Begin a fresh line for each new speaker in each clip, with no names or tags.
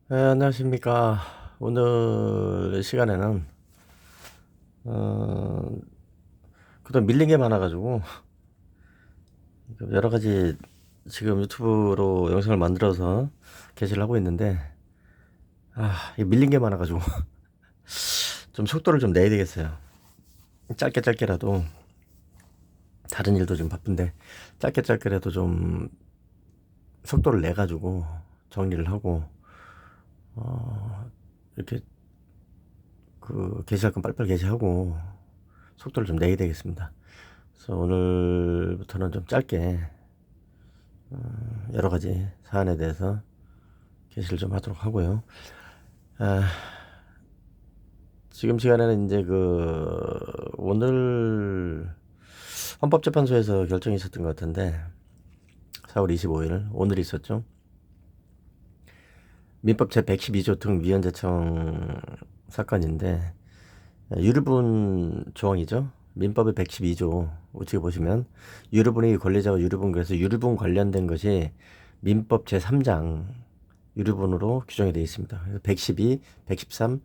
네, 안녕하십니까. 오늘 시간에는 그동안 밀린 게 많아가지고 여러 가지 지금 유튜브로 영상을 만들어서 게시를 하고 있는데 이 밀린 게 많아가지고 좀 속도를 좀 내야 되겠어요. 짧게 짧게라도 다른 일도 좀 바쁜데 짧게 짧게라도 좀 속도를 내 가지고 정리를 하고 이렇게 게시할 건 빨리빨리 게시하고 속도를 좀 내야 되겠습니다. 그래서 오늘부터는 좀 짧게 여러 가지 사안에 대해서 게시를 좀 하도록 하고요. 아, 지금 시간에는 이제 오늘 헌법재판소에서 결정이 있었던 것 같은데 4월 25일 오늘 있었죠. 민법 제112조 등 위헌 제청 사건인데 유류분 조항이죠. 민법의 112조 우측에 보시면 유류분이 권리자와 유류분, 그래서 유류분 관련된 것이 민법 제3장 유류분으로 규정이 되어 있습니다. 112, 113,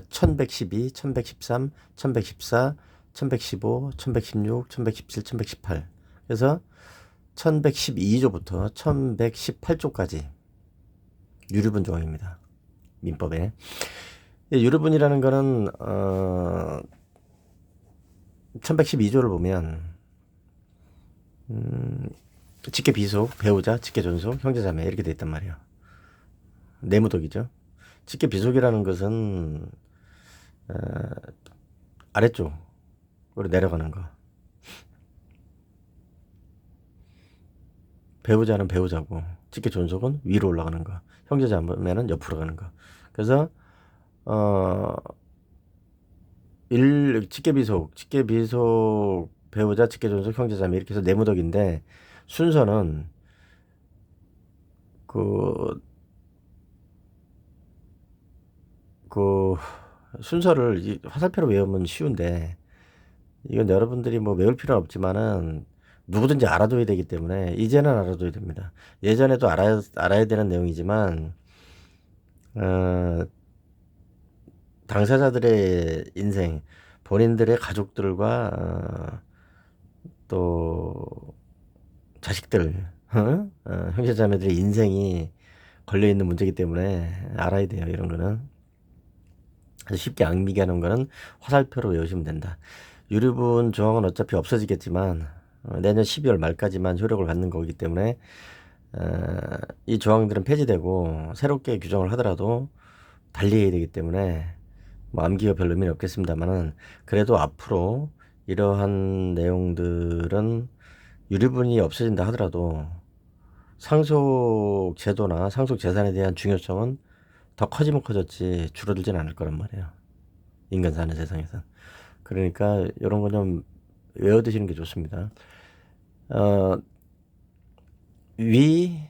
1112, 1113, 1114, 1115, 1116, 1117, 1118. 그래서 1112조부터 1118조까지 유류분 조항입니다. 민법에. 유류분이라는 거는 1112조를 보면 직계 비속, 배우자, 직계 존속, 형제자매 이렇게 돼 있단 말이에요. 내무독이죠. 직계 비속이라는 것은 아래쪽으로 내려가는 거. 배우자는 배우자고 직계 존속은 위로 올라가는 거. 형제자매는 옆으로 가는 거. 그래서 직계비속, 배우자, 직계존속, 형제자매 이렇게 해서 내무덕인데 순서는 그, 그 순서를 화살표로 외우면 쉬운데 이건 여러분들이 뭐 외울 필요는 없지만은 누구든지 알아둬야 되기 때문에 이제는 알아둬야 됩니다. 예전에도 알아야 되는 내용이지만 어, 당사자들의 인생, 본인들의 가족들과 또 자식들, 형제자매들의 인생이 걸려있는 문제이기 때문에 알아야 돼요. 이런 거는 아주 쉽게 앙미게 하는 거는 화살표로 외우시면 된다. 유류분 조항은 어차피 없어지겠지만 내년 12월 말까지만 효력을 갖는 거기 때문에 이 조항들은 폐지되고 새롭게 규정을 하더라도 달리 해야 되기 때문에 뭐 암기가 별 의미는 없겠습니다만은 그래도 앞으로 이러한 내용들은 유류분이 없어진다 하더라도 상속 제도나 상속 재산에 대한 중요성은 더 커지면 커졌지 줄어들진 않을 거란 말이에요. 인간 사는 세상에서. 그러니까 이런 거 좀 외워두시는 게 좋습니다. 어, 위,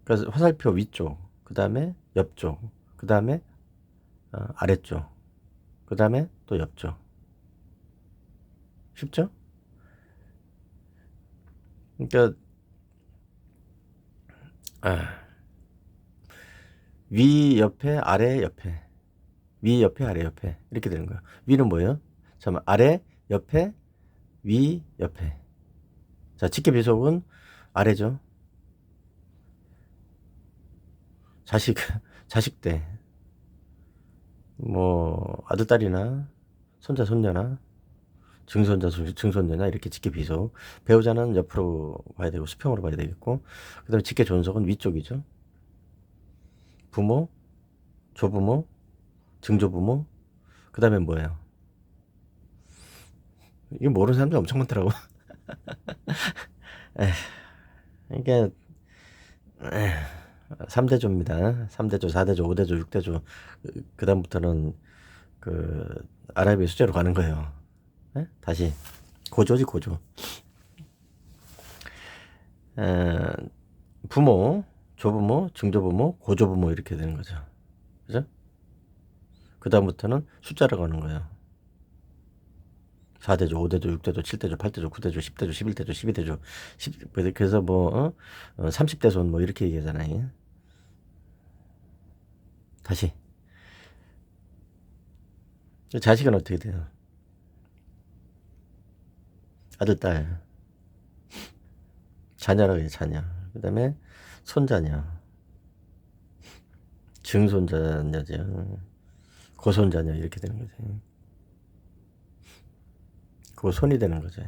그래서 화살표 위쪽, 그 다음에 옆쪽, 그 다음에 아래쪽, 그 다음에 또 옆쪽. 쉽죠? 그러니까 아, 위 옆에 아래 옆에 위 옆에 아래 옆에 이렇게 되는 거야. 위는 뭐예요? 잠깐 아래 옆에 위 옆에. 자, 직계 비속은 아래죠. 자식 자식 때 뭐 아들 딸이나 손자 손녀나 증손자 증손녀나 이렇게 직계 비속. 배우자는 옆으로 봐야 되고 수평으로 봐야 되겠고, 그다음에 직계 존속은 위쪽이죠. 부모, 조부모, 증조부모. 그다음에 뭐예요? 이게 모르는 사람들 엄청 많더라고. 이게 3대조입니다. 3대조, 4대조, 5대조, 6대조. 그다음부터는 아라비아 수재로 가는 거예요. 네? 다시 고조지 고조. 에, 부모, 조부모, 증조부모, 고조부모 이렇게 되는 거죠. 그죠? 그다음부터는 숫자로 가는 거예요. 4대조, 5대조, 6대조, 7대조, 8대조, 9대조, 10대조, 11대조, 12대조, 그래서 뭐 30대 손 뭐 이렇게 얘기하잖아요. 다시 자식은 어떻게 돼요? 아들, 딸, 자녀라고 해요. 자녀. 그 다음에 손자녀, 증손자녀죠. 고손자녀 이렇게 되는 거죠. 고손이 되는 거죠.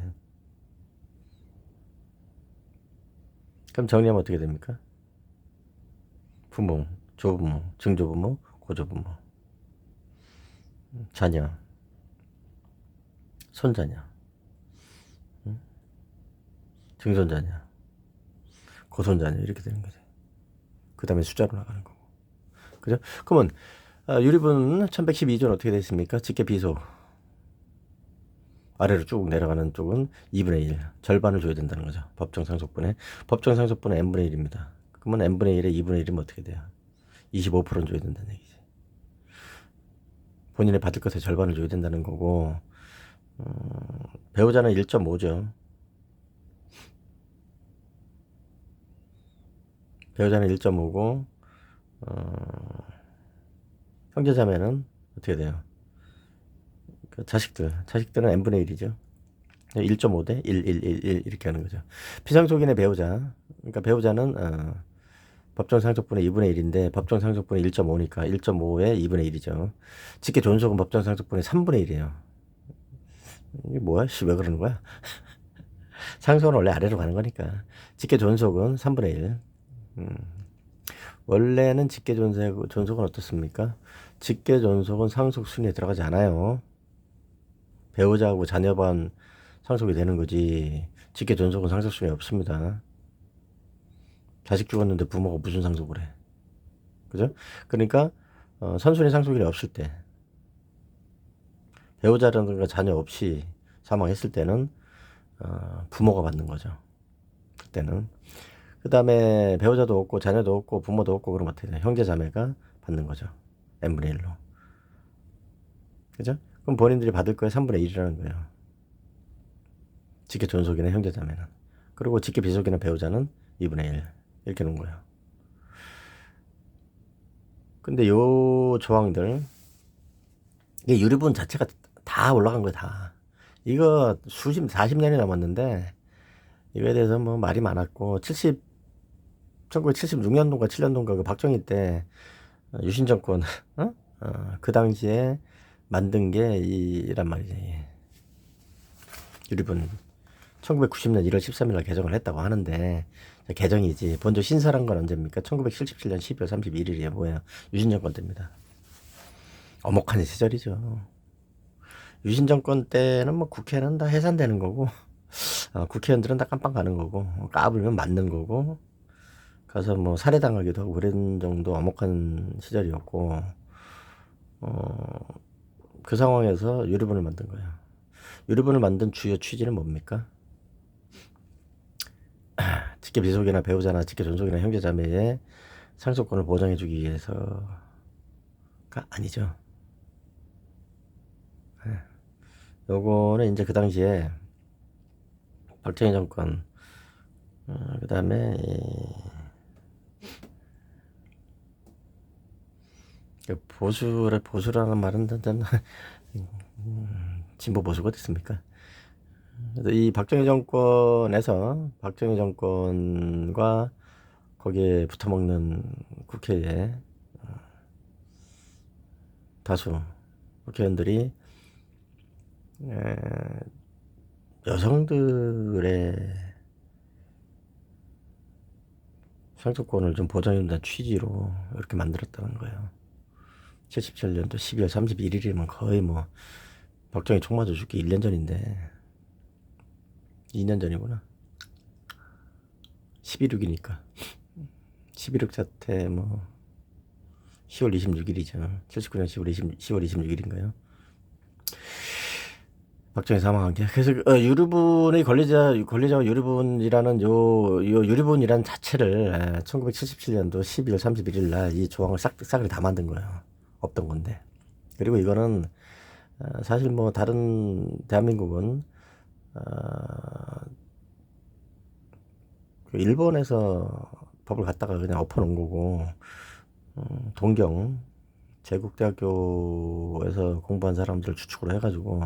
그럼 정리하면 어떻게 됩니까? 부모, 조부모, 증조부모, 고조부모, 자녀, 손자녀, 증손자녀, 고손자녀 이렇게 되는 거죠. 그 다음에 숫자로 나가는 거고. 그죠? 그러면 유리분 1112조는 어떻게 되어 있습니까? 직계 비속. 아래로 쭉 내려가는 쪽은 2분의 1. 절반을 줘야 된다는 거죠. 법정 상속분의. 법정 상속분의 n분의 1입니다. 그러면 n분의 1에 2분의 1이면 어떻게 돼요? 25%는 줘야 된다는 얘기지. 본인이 받을 것의 절반을 줘야 된다는 거고, 배우자는 1.5죠. 배우자는 1.5고, 형제자매는 어떻게 돼요? 그 자식들은 n분의 1이죠. 1.5대 1, 1, 1, 1 이렇게 하는 거죠. 피상속인의 배우자, 그러니까 배우자는 법정 상속분의 2분의 1인데 법정 상속분의 1.5니까 1.5에 2분의 1이죠. 직계 존속은 법정 상속분의 3분의 1이에요. 이게 뭐야? 왜 그러는 거야? 상속은 원래 아래로 가는 거니까. 직계 존속은 3분의 1. 원래는 직계 존속은 어떻습니까? 직계 존속은 상속 순위에 들어가지 않아요. 배우자하고 자녀반 상속이 되는 거지. 직계 존속은 상속 순위에 없습니다. 자식 죽었는데 부모가 무슨 상속을 해? 그죠? 그러니까 선순위 상속일이 없을 때, 배우자라든가 자녀 없이 사망했을 때는 부모가 받는 거죠. 그때는. 그 다음에 배우자도 없고 자녀도 없고 부모도 없고 그러면 어떻게 돼요? 형제 자매가 받는 거죠. n분의 1로. 그죠? 그럼 본인들이 받을 거에 3분의 1이라는 거예요. 직계 존속이나 형제 자매는. 그리고 직계 비속이나 배우자는 2분의 1. 이렇게 놓은 거예요. 근데 요 조항들, 이게 유리분 자체가 다 올라간 거예요, 다. 이거 40년이 넘었는데, 이거에 대해서 뭐 말이 많았고, 1976년도인가 7년도인가 그 박정희 때 유신 정권, 그 당시에 만든 게 이란 말이지. 유리분 1990년 1월 13일 날 개정을 했다고 하는데, 개정이지. 먼저 신설한 건 언제입니까? 1977년 12월 31일이에요. 뭐예요? 유신 정권 때입니다. 엄혹한 시절이죠. 유신 정권 때는 뭐 국회는 다 해산되는 거고, 국회의원들은 다 깜빵 가는 거고, 까불면 맞는 거고, 가서 뭐 살해당하기도 하고 그런 정도 엄혹한 시절이었고, 그 상황에서 유리분을 만든 거예요. 유리분을 만든 주요 취지는 뭡니까? 직계 비속이나 배우자나 직계 존속이나 형제자매의 상속권을 보장해주기 위해서가 아니죠. 요거는 이제 그 당시에 박정희 정권, 그 다음에 보수라는 말은 진보 보수가 됐습니까? 그래서 이 박정희 정권과 거기에 붙어먹는 국회에 다수 국회의원들이 여성들의 상속권을 좀 보장해준다는 취지로 이렇게 만들었다는 거예요. 77년도 12월 31일이면 거의 뭐 박정희 총 맞아 죽기 1년 전인데 2년 전이구나. 11.6이니까 11.6 사태 뭐 10월 26일이죠. 79년 10월 26일인가요? 박정희 사망한 게. 그래서 유류분의 권리자와 유류분이라는 요 유류분이라는 자체를 1977년도 12월 31일 날 이 조항을 싹을 다 만든 거예요. 없던 건데. 그리고 이거는 사실 뭐 다른 대한민국은 그 일본에서 법을 갖다가 그냥 엎어놓은 거고, 동경 제국대학교에서 공부한 사람들을 주축으로 해가지고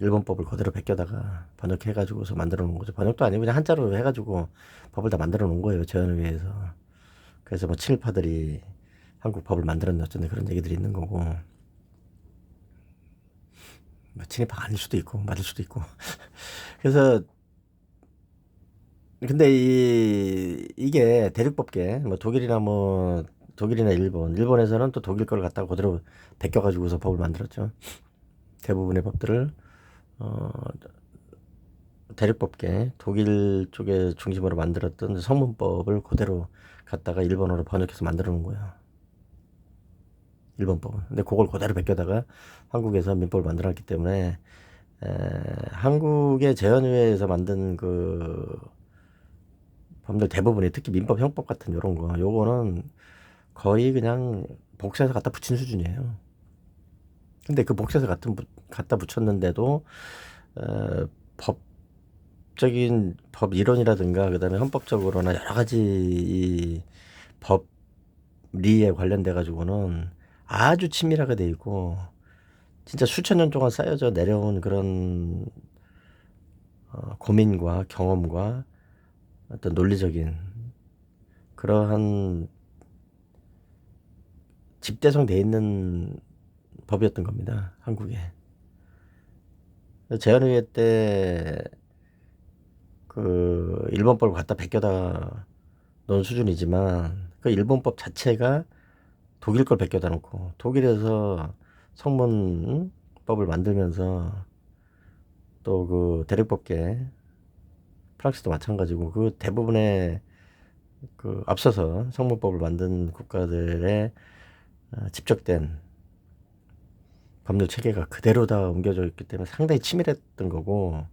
일본법을 그대로 베껴다가 번역해가지고서 만들어 놓은 거죠. 번역도 아니고 그냥 한자로 해가지고 법을 다 만들어 놓은 거예요, 제헌의회에서. 그래서 뭐 친일파들이 한국 법을 만들었네 어쩐데 그런 얘기들이 있는 거고, 뭐 친일파가 아닐 수도 있고 맞을 수도 있고. 그래서 근데 이게 대륙법계 뭐 독일이나 일본에서는 또 독일 걸 갖다가 그대로 베껴가지고서 법을 만들었죠. 대부분의 법들을 어, 대륙법계 독일 쪽에 중심으로 만들었던 성문법을 그대로 갖다가 일본어로 번역해서 만들어 놓은 거예요. 일본법은. 근데 그걸 그대로 베껴다가 한국에서 민법을 만들어 놨기 때문에 한국의 제헌의회에서 만든 그 법률 대부분이 특히 민법 형법 같은 요런 거 요거는 거의 그냥 복사해서 갖다 붙인 수준이에요. 근데 그 복사해서 갖다 붙였는데도 법적인 법 이론이라든가 그다음에 헌법적으로나 여러 가지 이 법리에 관련돼 가지고는 아주 친밀하게 돼 있고 진짜 수천 년 동안 쌓여져 내려온 그런 고민과 경험과 어떤 논리적인 그러한 집대성 돼 있는 법이었던 겁니다, 한국에. 제헌의회 때 그 일본법을 갖다 베껴다 놓은 수준이지만 그 일본법 자체가 독일 걸 베껴다 놓고 독일에서 성문법을 만들면서 또 그 대륙법계 프랑스도 마찬가지고 그 대부분의 그 앞서서 성문법을 만든 국가들의 집적된 법률 체계가 그대로 다 옮겨져 있기 때문에 상당히 치밀했던 거고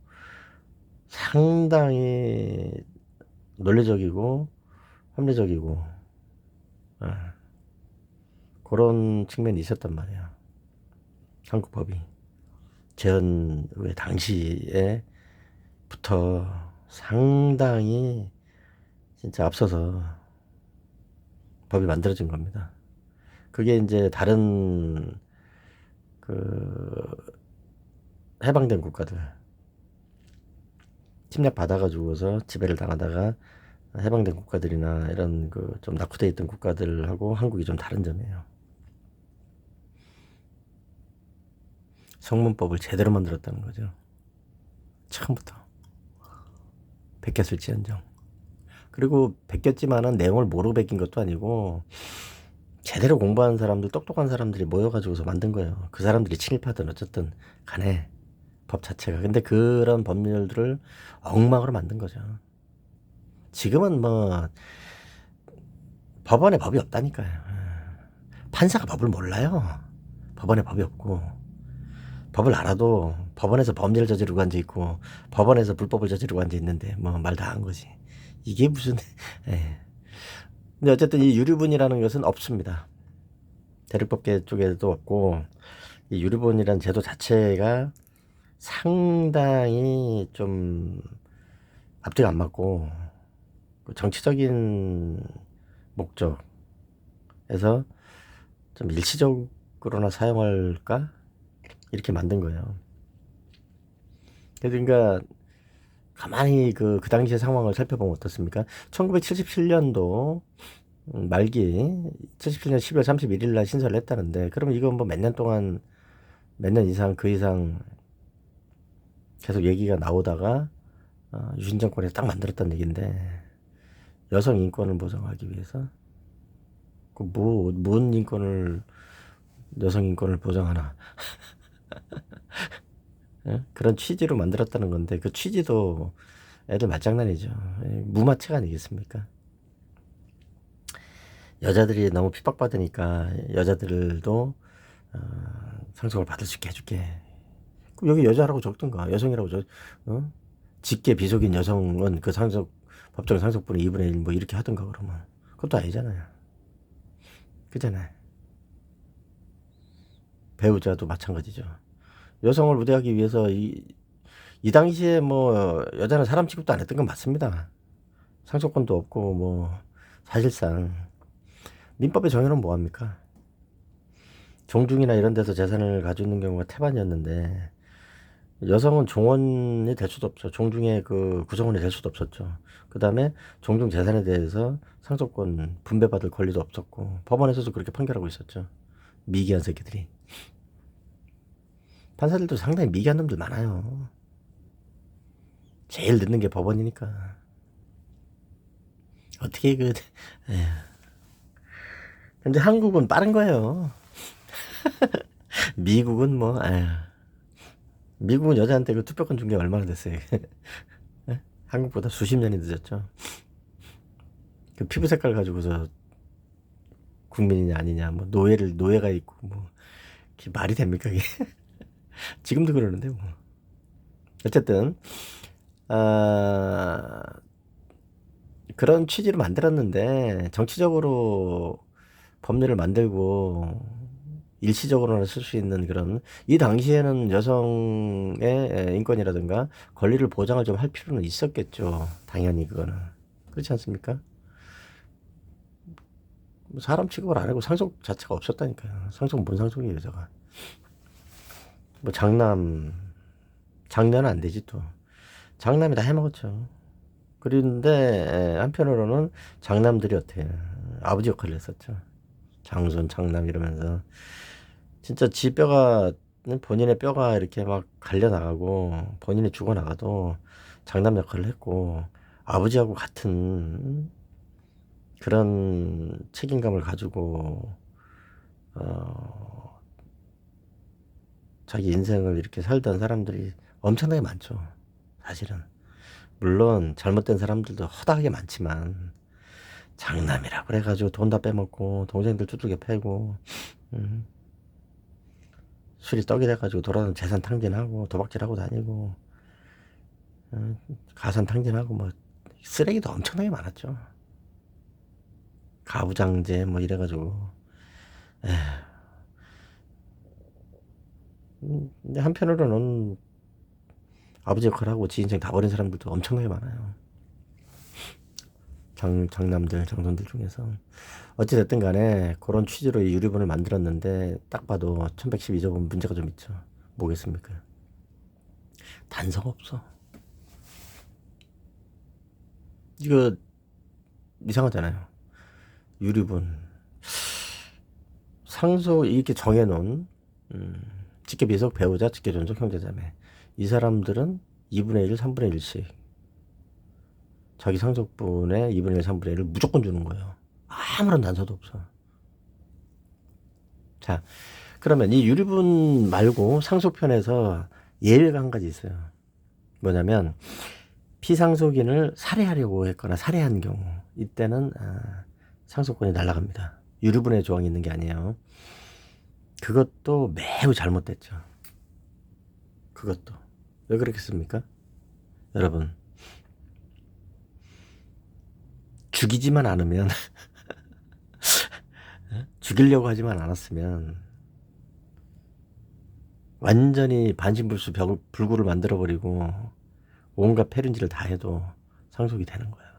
상당히 논리적이고 합리적이고 그런 측면이 있었단 말이야. 한국 법이 제헌의 당시에부터 상당히 진짜 앞서서 법이 만들어진 겁니다. 그게 이제 다른 그 해방된 국가들 침략 받아가지고서 지배를 당하다가 해방된 국가들이나 이런 그 좀 낙후돼 있던 국가들하고 한국이 좀 다른 점이에요. 성문법을 제대로 만들었다는 거죠. 처음부터 베꼈을지언정. 그리고 베꼈지만은 내용을 모르고 베낀 것도 아니고 제대로 공부한 사람들, 똑똑한 사람들이 모여가지고서 만든 거예요. 그 사람들이 친일파든 어쨌든 간에 법 자체가. 근데 그런 법률들을 엉망으로 만든 거죠. 지금은 뭐 법원에 법이 없다니까요. 판사가 법을 몰라요. 법원에 법이 없고 법을 알아도 법원에서 범죄를 저지르고 앉아 있고 법원에서 불법을 저지르고 앉아 있는데 뭐 말 다 한 거지. 이게 무슨 예. 근데 어쨌든 이 유류분이라는 것은 없습니다. 대륙법계 쪽에도 없고 이 유류분이라는 제도 자체가 상당히 좀 앞뒤가 안 맞고 정치적인 목적에서 좀 일시적으로나 사용할까 이렇게 만든 거예요. 그러니까 가만히 그 당시의 상황을 살펴보면 어떻습니까? 1977년도 말기 77년 12월 31일 날 신설을 했다는데 그러면 이건 뭐 몇 년 동안 몇 년 이상 그 이상 계속 얘기가 나오다가 유신 정권에서 딱 만들었다는 얘기인데 여성 인권을 보장하기 위해서 뭔 인권을 여성 인권을 보장하나 예? 그런 취지로 만들었다는 건데 그 취지도 애들 말장난이죠. 무마책 아니겠습니까? 여자들이 너무 핍박받으니까 여자들도 상속을 받을 수 있게 해줄게. 그럼 여기 여자라고 적든가 여성이라고 직계 비속인 여성은 그 상속 법정 상속분의 2분의 1 뭐 이렇게 하든가 그러면 그것도 아니잖아요. 그잖아요. 배우자도 마찬가지죠. 여성을 우대하기 위해서 이 당시에 뭐 여자는 사람 취급도 안 했던 건 맞습니다. 상속권도 없고 뭐 사실상 민법에 정해놓으면 뭐합니까? 종중이나 이런 데서 재산을 가지고 있는 경우가 태반이었는데 여성은 종원이 될 수도 없죠. 종중의 그 구성원이 될 수도 없었죠. 그 다음에 종중 재산에 대해서 상속권 분배받을 권리도 없었고 법원에서도 그렇게 판결하고 있었죠. 미개한 새끼들이. 판사들도 상당히 미개한 놈들 많아요. 제일 늦는 게 법원이니까. 어떻게 그 에휴. 근데 한국은 빠른 거예요. 미국은 뭐 아휴. 미국은 여자한테 그 투표권 준 게 얼마나 됐어요. 한국보다 수십 년이 늦었죠. 그 피부 색깔 가지고서 국민이냐 아니냐 뭐 노예가 있고 뭐 말이 됩니까 이게. 지금도 그러는데 뭐. 어쨌든 그런 취지로 만들었는데 정치적으로 법률을 만들고 일시적으로나 쓸 수 있는 그런, 이 당시에는 여성의 인권이라든가 권리를 보장을 좀 할 필요는 있었겠죠. 당연히 그거는. 그렇지 않습니까? 사람 취급을 안 하고 상속 자체가 없었다니까요. 상속은 뭔 상속이에요, 여자가. 뭐 장남은 안 되지 또. 장남이 다 해먹었죠. 그런데 한편으로는 장남들이 어때요? 아버지 역할을 했었죠. 장손, 장남 이러면서 진짜 지 뼈가, 본인의 뼈가 이렇게 막 갈려나가고 본인이 죽어나가도 장남 역할을 했고 아버지하고 같은 그런 책임감을 가지고 자기 인생을 이렇게 살던 사람들이 엄청나게 많죠. 사실은. 물론 잘못된 사람들도 허다하게 많지만 장남이라고 그래가지고 돈 다 빼먹고 동생들 두들겨 패고 술이 떡이 돼가지고 돌아다니는 재산 탕진하고 도박질하고 다니고 가산 탕진하고 뭐 쓰레기도 엄청나게 많았죠. 가부장제 뭐 이래가지고. 근데 한편으로는 아버지 역할하고 지 인생 다 버린 사람들도 엄청나게 많아요. 장남들, 장손들 중에서. 어찌됐든 간에 그런 취지로 이 유리본을 만들었는데 딱 봐도 1112조본 문제가 좀 있죠. 뭐겠습니까? 단서가 없어. 이거 이상하잖아요. 유리본 상속 이렇게 정해놓은 직계비속, 배우자, 직계존속, 형제자매, 이 사람들은 2분의 1, 3분의 1씩 자기 상속분의 2분의 1, 3분의 1을 무조건 주는 거예요. 아무런 단서도 없어. 자, 그러면 이 유리분 말고 상속편에서 예외가 한 가지 있어요. 뭐냐면 피상속인을 살해하려고 했거나 살해한 경우, 이때는 상속권이 날아갑니다. 유리분의 조항이 있는 게 아니에요. 그것도 매우 잘못됐죠. 그것도. 왜 그렇겠습니까? 여러분, 죽이지만 않으면 죽이려고 하지만 않았으면 완전히 반신불수 불구를 만들어버리고 온갖 패륜질을 다 해도 상속이 되는 거예요.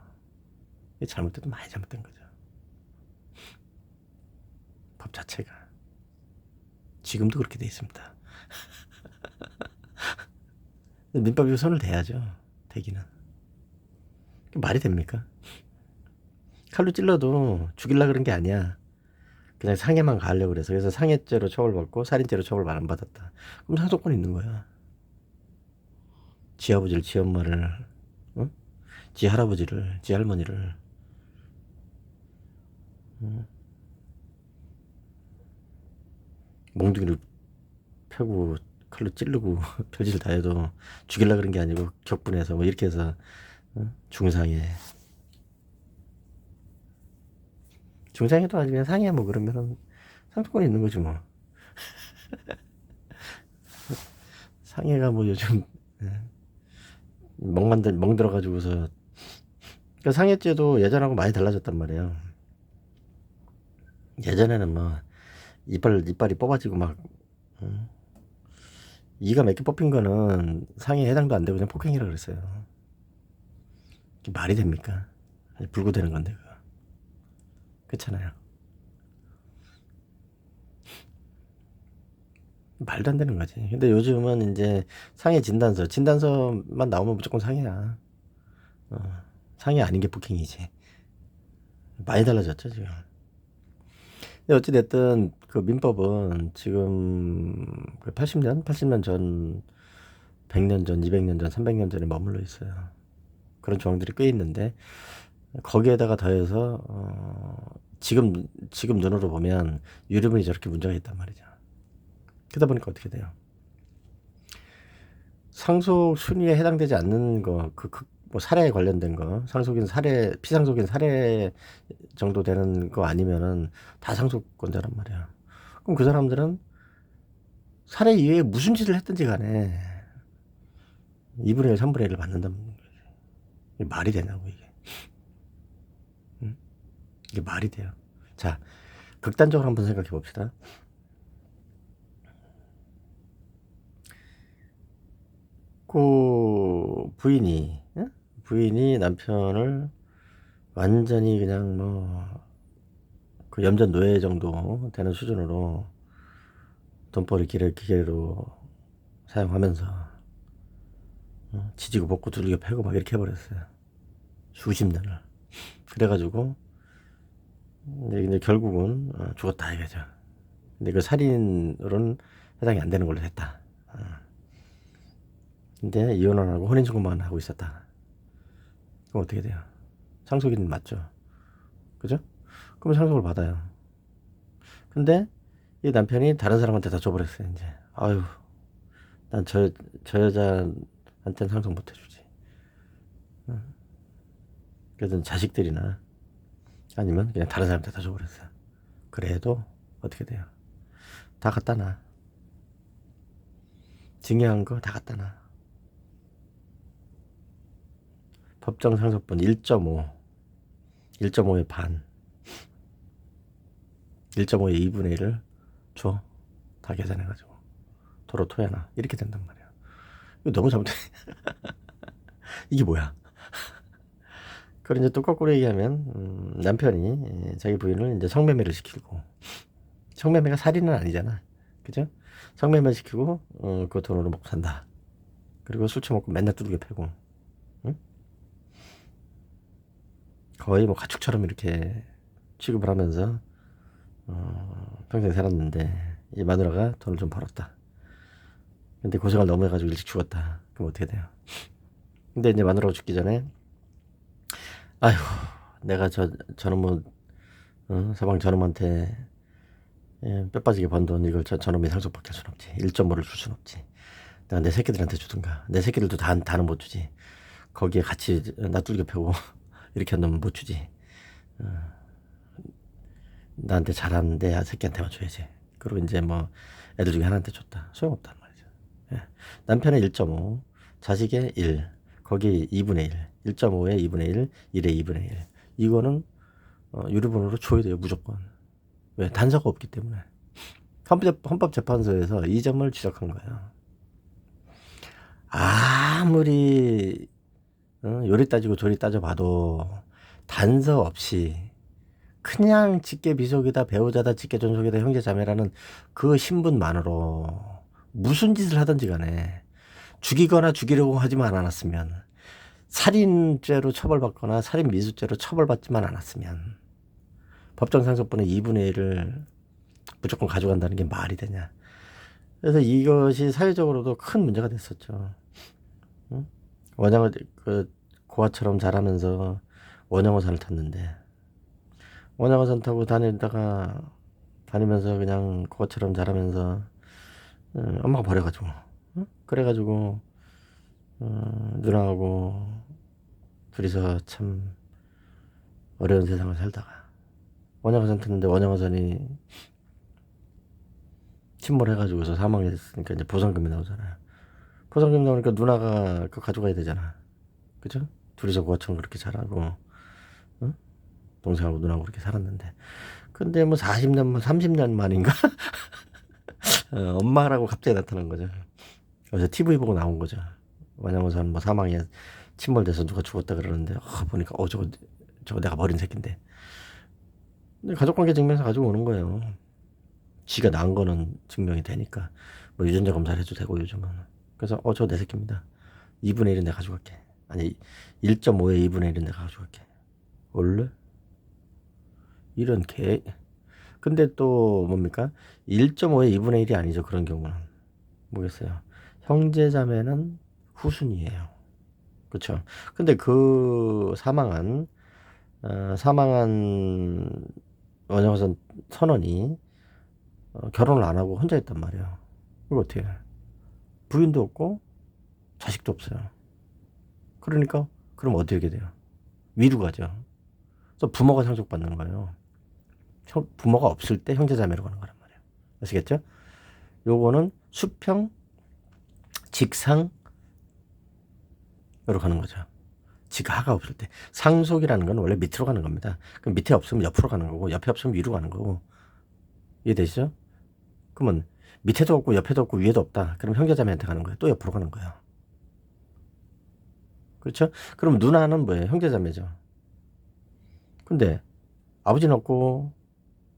이게 잘못돼도 많이 잘못된 거죠. 법 자체가. 지금도 그렇게 돼 있습니다. 민법이 손을 대야죠. 대기는. 말이 됩니까? 칼로 찔러도 죽이려고 그런 게 아니야. 그냥 상해만 가려고 그래서. 그래서 상해죄로 처벌받고 살인죄로 처벌 안 받았다. 그럼 상속권 있는 거야. 지 아버지를, 지 엄마를, 지 할아버지를, 지 할머니를, 몽둥이를 펴고 칼로 찌르고 별짓을 다 해도 죽이려고 그런 게 아니고 격분해서 뭐 이렇게 해서 중상해. 중상해도 아직 그냥 상해 뭐 그러면 상속권이 있는 거지 뭐. 상해가 뭐 요즘 멍 들어가지고서. 그러니까 상해죄도 예전하고 많이 달라졌단 말이에요. 예전에는 뭐 이빨이 뽑아지고 막 이가 몇 개 뽑힌 거는 상해에 해당도 안 되고 그냥 폭행이라 그랬어요. 이게 말이 됩니까? 불구되는 건데 그거. 그렇잖아요. 말도 안 되는 거지. 근데 요즘은 이제 상해 진단서만 나오면 무조건 상해야. 상해 아닌 게 폭행이지. 많이 달라졌죠 지금. 근데 어찌됐든 그 민법은 지금 80년 전, 100년 전, 200년 전, 300년 전에 머물러 있어요. 그런 조항들이 꽤 있는데 거기에다가 더해서 지금 눈으로 보면 유류분이 저렇게 문제가 있단 말이죠. 그러다 보니까 어떻게 돼요? 상속 순위에 해당되지 않는 거, 뭐 살해에 관련된 거, 피상속인 살해 정도 되는 거 아니면은 다 상속권자란 말이야. 그럼 그 사람들은 살해 이외에 무슨 짓을 했든지 간에 2분의 1, 3분의 1을 받는다는 거지. 이게 말이 되냐고, 이게. 응? 이게 말이 돼요. 자, 극단적으로 한번 생각해 봅시다. 그 부인이 남편을 완전히 그냥 뭐 그 염전 노예 정도 되는 수준으로 돈벌이 기계로 사용하면서 지지고 볶고 두들겨 패고 막 이렇게 해버렸어요. 수십 년을. 그래가지고 근데 결국은 죽었다 이거죠. 근데 그 살인으로는 해당이 안 되는 걸로 됐다. 근데 이혼을 하고 혼인신고만 하고 있었다. 그럼 어떻게 돼요? 상속인 맞죠? 그죠? 그럼 상속을 받아요. 근데 이 남편이 다른 사람한테 다 줘버렸어요. 이제 아유, 난 저 여자한테는 상속 못 해주지. 그래도 자식들이나 아니면 그냥 다른 사람한테 다 줘버렸어요. 그래도 어떻게 돼요? 다 갖다 놔. 증여한 거 다 갖다 놔. 법정 상속분 1.5, 1.5의 반, 1.5의 2분의 1을 줘. 다 계산해가지고 도로 토해놔. 이렇게 된단 말이야. 이거 너무 잘못해. 이게 뭐야? 그걸 이제 또 거꾸로 얘기하면 남편이 자기 부인을 이제 성매매를 시키고, 성매매가 살인은 아니잖아, 그죠? 성매매 시키고 그 돈으로 먹고 산다. 그리고 술 처먹고 맨날 두들겨 패고, 응? 거의 뭐 가축처럼 이렇게 취급을 하면서 평생 살았는데 이 마누라가 돈을 좀 벌었다. 근데 고생을 너무 해가지고 일찍 죽었다. 그럼 어떻게 돼요? 근데 이제 마누라가 죽기 전에 아휴, 내가 저놈은 서방 저놈한테 뼈 빠지게 번 돈 이걸 저놈이 상속받게 할 순 없지. 1.5를 줄 순 없지. 내가 내 새끼들한테 주든가. 내 새끼들도 다는 못 주지. 거기에 같이 놔두겨 패고 이렇게 한 놈은 못 주지. 나한테 잘하는 내 새끼한테만 줘야지. 그리고 이제 뭐 애들 중에 하나한테 줬다. 소용없단 말이죠. 예. 남편의 1.5, 자식의 1, 거기 2분의 1, 1.5에 2분의 1, 1에 2분의 1. 이거는 유류분으로 줘야 돼요, 무조건. 왜? 단서가 없기 때문에. 헌법재판소에서 이 점을 지적한 거예요. 아무리 요리 따지고 조리 따져봐도 단서 없이 그냥 직계 비속이다, 배우자다, 직계 존속이다, 형제 자매라는 그 신분만으로 무슨 짓을 하든지 간에 죽이거나 죽이려고 하지만 않았으면, 살인죄로 처벌받거나 살인 미수죄로 처벌받지만 않았으면 법정 상속분의 2분의 1을 무조건 가져간다는 게 말이 되냐. 그래서 이것이 사회적으로도 큰 문제가 됐었죠. 응? 고아처럼 자라면서 원양어선을 탔는데, 원양어선 타고 다니면서 그냥 고아처럼 자라면서 엄마가 버려가지고, 응? 그래가지고 누나하고 둘이서 참 어려운 세상을 살다가 원양어선 탔는데 원양어선이 침몰해가지고서 사망했으니까 이제 보상금이 나오잖아요. 보상금 나오니까 누나가 그거 가져가야 되잖아. 그죠? 둘이서 고아처럼 그렇게 자라고, 응? 동생하고 누나하고 그렇게 살았는데. 근데 뭐 40년, 30년 만인가? 엄마라고 갑자기 나타난 거죠. 그래서 TV 보고 나온 거죠. 원양어선 뭐 사망에 침몰돼서 누가 죽었다 그러는데 보니까 저거 내가 버린 새끼인데. 근데 가족관계 증명서 가지고 오는 거예요. 지가 낳은 거는 증명이 되니까. 뭐 유전자 검사를 해도 되고 요즘은. 그래서 저거 내 새끼입니다. 2분의 1은 내가 가져갈게. 아니 1.5의 2분의 1은 내가 가져갈게. 원래? 이런 개. 근데 또 뭡니까? 1.5의 2분의 1이 아니죠. 그런 경우는. 뭐겠어요. 형제자매는 후순위예요. 그렇죠. 근데 그 사망한 원양어선 선원이 결혼을 안 하고 혼자 있단 말이에요. 이거 어떻게 해? 부인도 없고 자식도 없어요. 그러니까 그럼 어떻게 돼요? 위로가죠. 그래서 부모가 상속받는 거예요. 부모가 없을 때 형제자매로 가는 거란 말이에요. 아시겠죠? 요거는 수평 직상으로 가는 거죠. 지가가 없을 때. 상속이라는 건 원래 밑으로 가는 겁니다. 그럼 밑에 없으면 옆으로 가는 거고 옆에 없으면 위로 가는 거고. 이해되시죠? 그러면 밑에도 없고 옆에도 없고 위에도 없다. 그럼 형제자매한테 가는 거예요. 또 옆으로 가는 거예요. 그렇죠? 그럼 누나는 뭐예요? 형제자매죠. 근데 아버지는 없고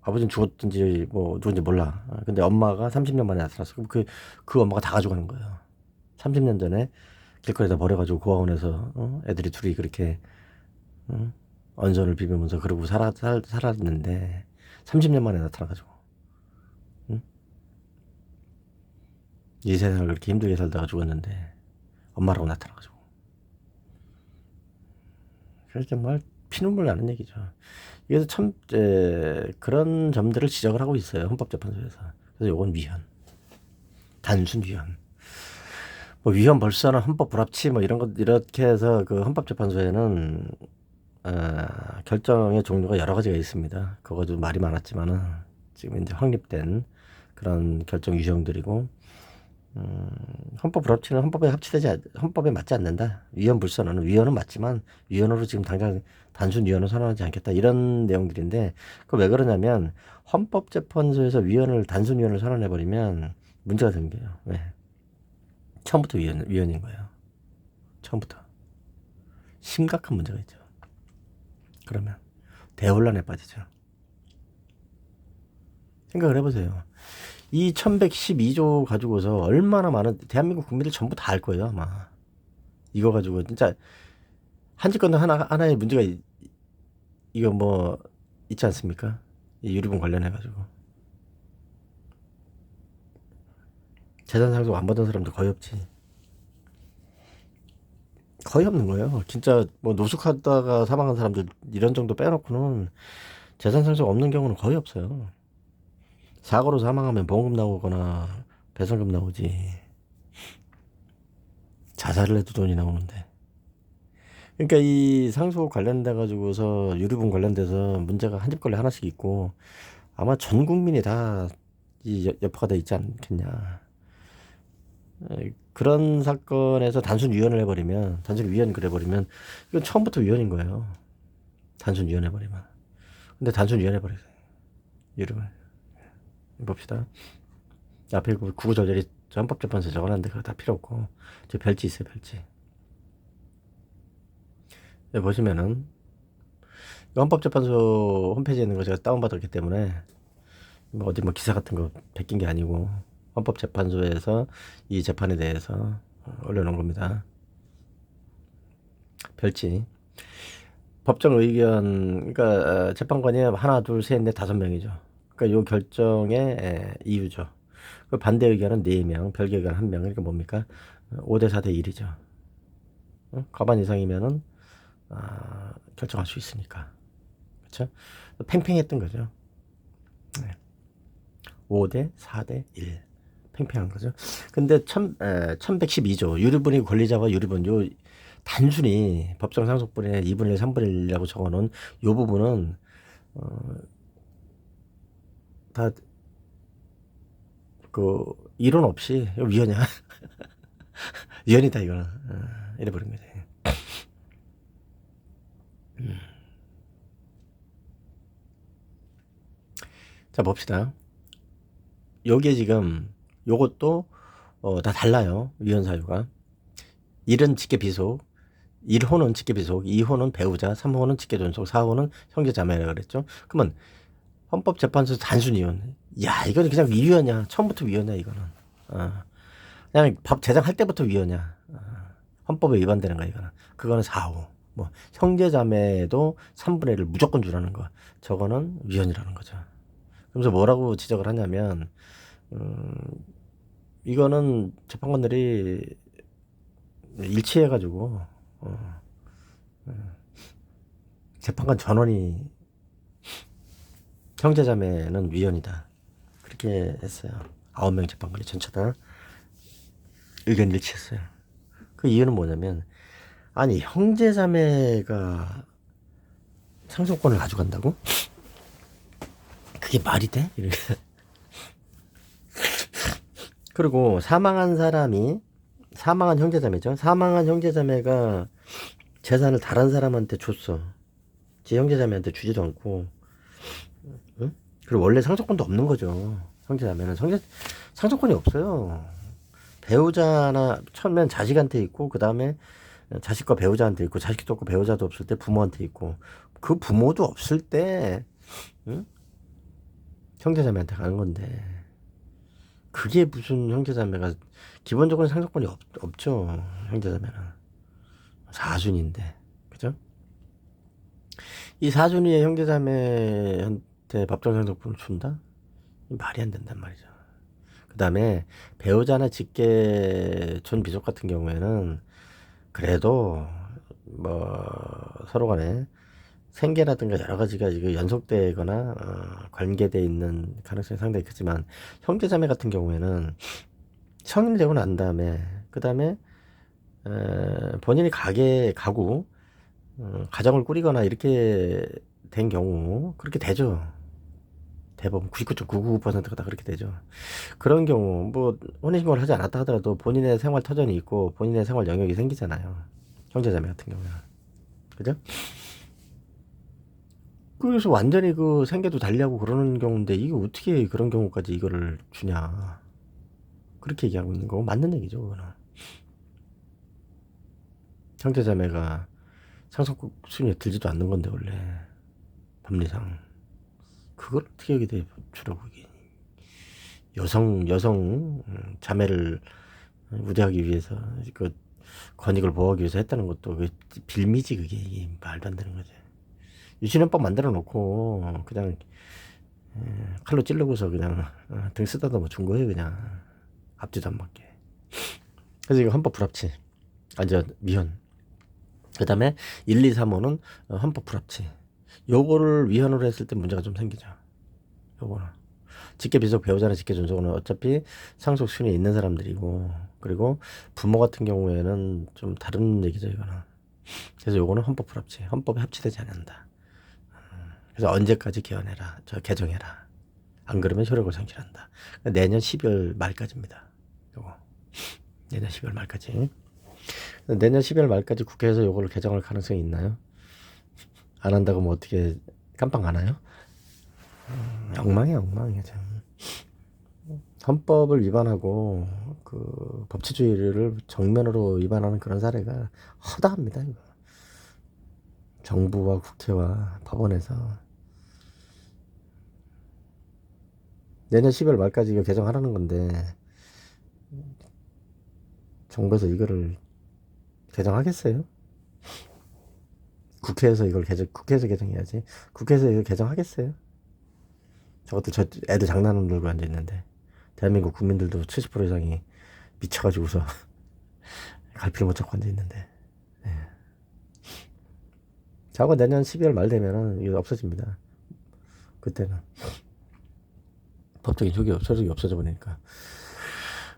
아버지는 죽었든지 뭐 누군지 몰라. 근데 엄마가 30년 만에 나타났어. 그럼 그 엄마가 다 가져가는 거예요. 30년 전에 길거리에다 버려가지고 고아원에서 애들이 둘이 그렇게 언전을 비비면서 그러고 살았는데 30년 만에 나타나가지고 이 세상을 그렇게 힘들게 살다가 죽었는데 엄마라고 나타나가지고 그래서 정말 피눈물 나는 얘기죠. 그래서 참 그런 점들을 지적을 하고 있어요. 헌법재판소에서. 그래서 요건 위헌. 단순 위헌. 뭐 위헌 벌써는 헌법 불합치 뭐 이런 것 이렇게 해서 그 헌법재판소에는 결정의 종류가 여러 가지가 있습니다. 그거도 말이 많았지만은 지금 이제 확립된 그런 결정 유형들이고 헌법 불합치는 헌법에 맞지 않는다. 위헌 불선언은 위헌은 맞지만 위헌으로 지금 당장 단순 위헌을 선언하지 않겠다 이런 내용들인데 그 왜 그러냐면 헌법재판소에서 단순 위헌을 선언해 버리면 문제가 생겨요. 왜? 처음부터 위헌인 거예요. 처음부터 심각한 문제가 있죠. 그러면 대혼란에 빠지죠. 생각을 해보세요. 이 1112조 가지고서 얼마나 많은 대한민국 국민들 전부 다 알 거예요 아마. 이거 가지고 진짜 한 짓건도 하나의 문제가 이거 뭐 있지 않습니까? 이 유류분 관련해 가지고 재산 상속 안 받은 사람도 거의 없지. 거의 없는 거예요. 진짜 뭐 노숙하다가 사망한 사람들 이런 정도 빼놓고는 재산 상속 없는 경우는 거의 없어요. 사고로 사망하면 보험금 나오거나 배상금 나오지. 자살을 해도 돈이 나오는데. 그러니까 이 상속 관련돼 가지고서 유류분 관련돼서 문제가 한 집걸레 하나씩 있고 아마 전 국민이 다 이 여파가 돼 있지 않겠냐. 그런 사건에서 단순 위헌을 해버리면 단순 위헌 그래버리면 이건 처음부터 위헌인 거예요. 단순 위헌 해버리면. 근데 단순 위헌 해버렸어요. 유류분. 봅시다. 앞에 구구절절히 헌법재판소 적어놨는데 그거 다 필요 없고 저 별지 있어요. 별지. 여기 보시면은 헌법재판소 홈페이지에 있는 거 제가 다운받았기 때문에 뭐 어디 뭐 기사 같은 거 베낀 게 아니고 헌법재판소에서 이 재판에 대해서 올려놓은 겁니다. 별지. 법정 의견, 그러니까 재판관이 하나, 둘, 셋, 넷, 5명이죠. 그러니까 요 결정의 이유죠. 그 반대 의견은 4명, 별개 의견 1명. 그러니까 뭡니까? 5대 4대 1이죠. 과반 이상이면은 결정할 수 있으니까. 그렇죠? 팽팽했던 거죠. 네. 5대 4대 1. 팽팽한 거죠. 근데 1112조 유류분의 권리자와 유류분 요 단순히 법정 상속분의 2분의 1, 3분의 1이라고 적어놓은 요 부분은 다 그 이론 없이 위헌이야. 위헌이다 이거는. 이래버린 거지. 자 봅시다. 요게 지금 요것도 다 달라요. 위헌 사유가. 1은 직계비속, 1호는 직계비속, 2호는 배우자, 3호는 직계존속, 4호는 형제자매라 그랬죠. 그러면 헌법재판소 단순 위헌. 야, 이거는 그냥 위헌이야. 처음부터 위헌이야, 이거는. 그냥 법 제정할 때부터 위헌이야. 헌법에 위반되는 거야, 이거는. 그거는 4호. 뭐 형제자매도 3분의 1을 무조건 주라는 거. 저거는 위헌이라는 거죠. 그래서 뭐라고 지적을 하냐면 이거는 재판관들이 일치해가지고 재판관 전원이 형제자매는 위헌이다 그렇게 했어요. 9명 재판관이 전체 다 의견 일치했어요. 그 이유는 뭐냐면 아니 형제자매가 상속권을 가져간다고? 그게 말이 돼? 이렇게. 그리고 사망한 형제자매죠. 사망한 형제자매가 재산을 다른 사람한테 줬어. 제 형제자매한테 주지도 않고. 응? 그리고 원래 상속권도 없는 거죠. 형제자매는 상속권이 없어요. 배우자나 처음엔 자식한테 있고 그 다음에 자식과 배우자한테 있고 자식도 없고 배우자도 없을 때 부모한테 있고 그 부모도 없을 때 응? 형제자매한테 가는 건데 그게 무슨 형제자매가 기본적으로 상속권이 없죠. 형제자매는 사순인데 그죠? 이 사순위의 형제자매한테 법정 상속분을 준다? 말이 안 된단 말이죠. 그 다음에 배우자나 직계존 비속 같은 경우에는 그래도 뭐 서로 간에 생계라든가 여러 가지가 이거 연속되거나 관계돼 있는 가능성이 상당히 크지만 형제자매 같은 경우에는 성인 되고 난 다음에 그 다음에 본인이 가구 가정을 꾸리거나 이렇게 된 경우 그렇게 되죠. 대부분 99.999%가 다 그렇게 되죠. 그런 경우 뭐 혼인신고를 하지 않았다 하더라도 본인의 생활 터전이 있고 본인의 생활 영역이 생기잖아요. 형제자매 같은 경우는 그죠? 그래서 완전히 그 생계도 달리하고 그러는 경우인데 이게 어떻게 그런 경우까지 이거를 주냐 그렇게 얘기하고 있는 거고 맞는 얘기죠. 그거는 형제자매가 상속 순위에 들지도 않는 건데 원래 법리상 그걸 어떻게 여기다 주라고 이게 여성 자매를 우대하기 위해서 그 권익을 보호하기 위해서 했다는 것도 그 빌미지 그게 이게 말도 안 되는 거지. 유신헌법 만들어 놓고 그냥 칼로 찌르고서 그냥 등 쓰다듬어 준 거예요 그냥 앞뒤도 안 맞게. 그래서 이거 헌법 불합치 완전 위헌. 그 다음에 1, 2, 3호는 헌법 불합치. 요거를 위헌으로 했을 때 문제가 좀 생기죠. 요거는 직계비속 배우자나 직계존속은 어차피 상속 순위에 있는 사람들이고 그리고 부모 같은 경우에는 좀 다른 얘기죠 이거는. 그래서 요거는 헌법 불합치. 헌법에 합치되지 않는다. 그래서 언제까지 개정해라. 안 그러면 효력을 상실한다. 내년 12월 말까지입니다. 요거 내년 12월 말까지. 내년 12월 말까지 국회에서 요거를 개정할 가능성이 있나요? 안 한다고 뭐 어떻게 깜빡 가나요? 엉망이야. 참. 헌법을 위반하고 그 법치주의를 정면으로 위반하는 그런 사례가 허다합니다. 이거. 정부와 국회와 법원에서 내년 12월 말까지 이거 개정하라는 건데 정부에서 이거를 개정하겠어요? 국회에서 개정해야지. 국회에서 이거 개정하겠어요? 저것도 애들 장난으로 놀고 앉아있는데 대한민국 국민들도 70% 이상이 미쳐가지고서 갈피를 못 잡고 앉아있는데 저거 내년 12월 말 되면은 이거 없어집니다. 그때는 법적인 효력이 없어져 버리니까.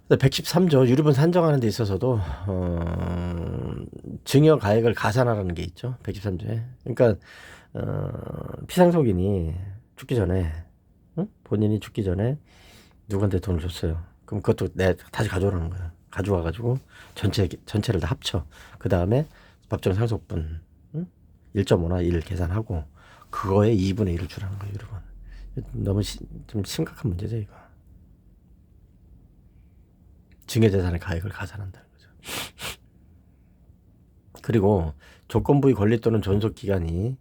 113조 유류분 산정하는 데 있어서도 증여 가액을 가산하라는 게 있죠. 113조에. 그러니까 피상속인이 죽기 전에 본인이 죽기 전에 누구한테 돈을 줬어요. 그럼 그것도 다시 가져오라는 거야. 가져와가지고 전체를 다 합쳐. 그 다음에 법정 상속분 1.5나 1 계산하고 그거에 2분의 1을 주라는 거예요. 여러분. 너무 좀 심각한 문제죠 이거. 증여재산의 가액을 가산한다는 거죠. 그리고 조건부의 권리 또는 존속기간이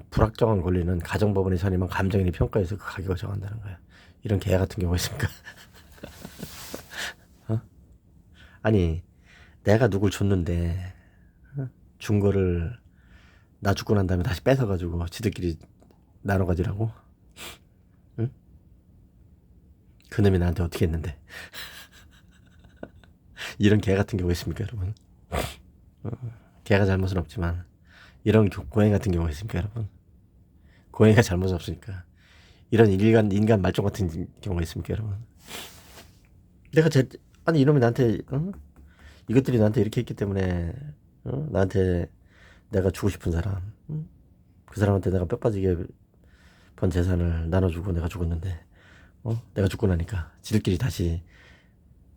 불확정한 권리는 가정법원이 선임한 감정인이 평가해서 그 가격을 정한다는 거예요. 이런 계약 같은 경우가 있습니까? 어? 아니 내가 누굴 줬는데 준 거를 나 죽고 난 다음에 다시 뺏어가지고 지들끼리 나눠 가지라고? 응? 그놈이 나한테 어떻게 했는데? 이런 개 같은 경우가 있습니까, 여러분? 개가 잘못은 없지만 이런 고양이 같은 경우가 있습니까, 여러분? 고양이가 잘못은 없으니까 이런 인간 말종 같은 경우가 있습니까, 여러분? 아니 이놈이 나한테 이것들이 나한테 이렇게 했기 때문에 나한테 내가 주고 싶은 사람 그 사람한테 내가 뼈 빠지게 번 재산을 나눠주고 내가 죽었는데 내가 죽고 나니까 지들끼리 다시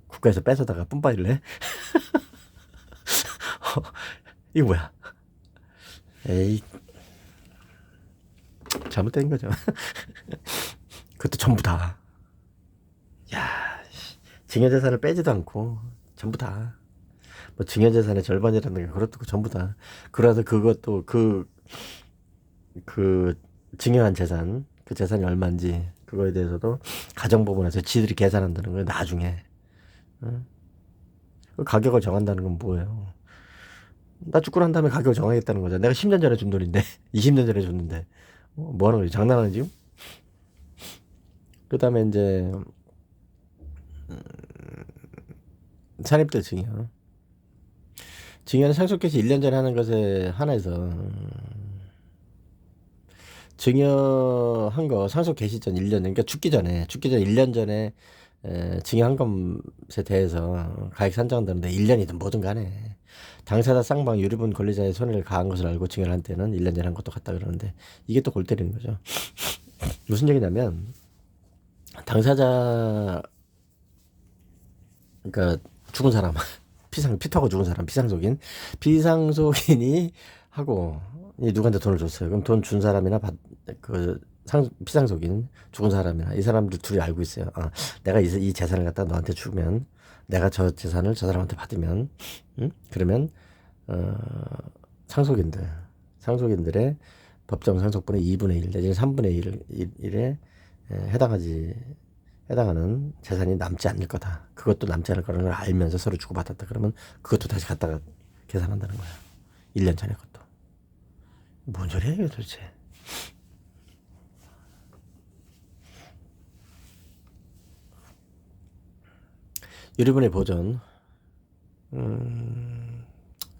국가에서 뺏어다가 뿜빠이를 해? 이거 뭐야? 에이 잘못된 거죠. 그것도 전부 다. 야, 증여재산을 빼지도 않고 전부 다. 뭐 증여재산의 절반이라든가 그것도 전부 다. 그래서 그것도 그 증여한 재산, 그 재산이 얼마인지 그거에 대해서도 가정법원에서 지들이 계산한다는 거예요. 나중에. 그 가격을 정한다는 건 뭐예요? 나 죽고 난 다음에 가격을 정하겠다는 거죠. 내가 10년 전에 준 돈인데 20년 전에 줬는데 뭐 하는 거지? 장난하는 지금? 그 다음에 이제 산입대 증여. 증여는 상속개시 1년 전에 하는 것에 한해서 증여한 거 상속 개시 전 1년, 그러니까 죽기 전 1년 전에 증여한 것에 대해서 가액 산정한다는데 1년이든 뭐든 간에 당사자 쌍방 유류분 권리자의 손해를 가한 것을 알고 증여를 한 때는 1년 전에 한 것도 같다 그러는데 이게 또 골 때리는 거죠. 무슨 얘기냐면 당사자, 그러니까 죽은 사람 피타고 죽은 사람 비상속인이 하고 누구한테 돈을 줬어요. 그럼 돈 준 사람이나 피상속인 죽은 사람이나 이 사람들 둘이 알고 있어요. 내가 이 재산을 갖다 너한테 주면 내가 저 재산을 저 사람한테 받으면 그러면 상속인들의 법정 상속분의 2분의 1 내지는 3분의 1에 해당하는 재산이 남지 않을 거다. 그것도 남지 않을 거라는 걸 알면서 서로 주고받았다. 그러면 그것도 다시 갖다가 계산한다는 거야. 1년 전에 것도. 뭔 소리야 이게 도대체. 유류분의 보전.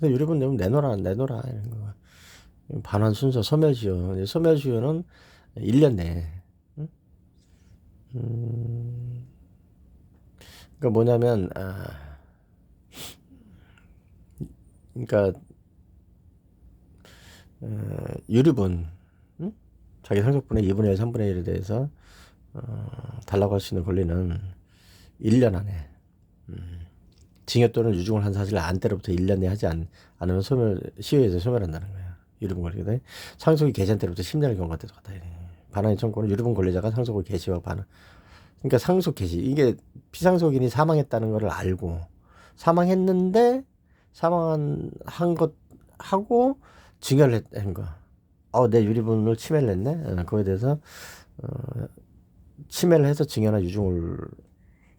유류분 내면 내놔라 이런 거. 반환 순서 소멸시효. 소멸시효는 1년 내에. 그러니까 뭐냐면 그러니까 유류분 자기 상속분의 2분의 1, 3분의 1에 대해서 달라고 할 수 있는 권리는 1년 안에 징역 또는 유증을 한 사실을 안 때로부터 1년 내에 하지 않으면 시효에서 소멸한다는 거야. 유류분 권리가. 상속이 개시한 때로부터 10년을 경과할 때도 같다. 반환의 청구는 유류분 권리자가 상속을 개시와 반환. 그러니까 상속 개시. 이게 피상속인이 사망했다는 거를 알고 사망했는데 사망한 것 하고 증여를 한 거야. 내 유류분을 침해를 했네. 그거에 대해서 침해를 해서 증여나 유증을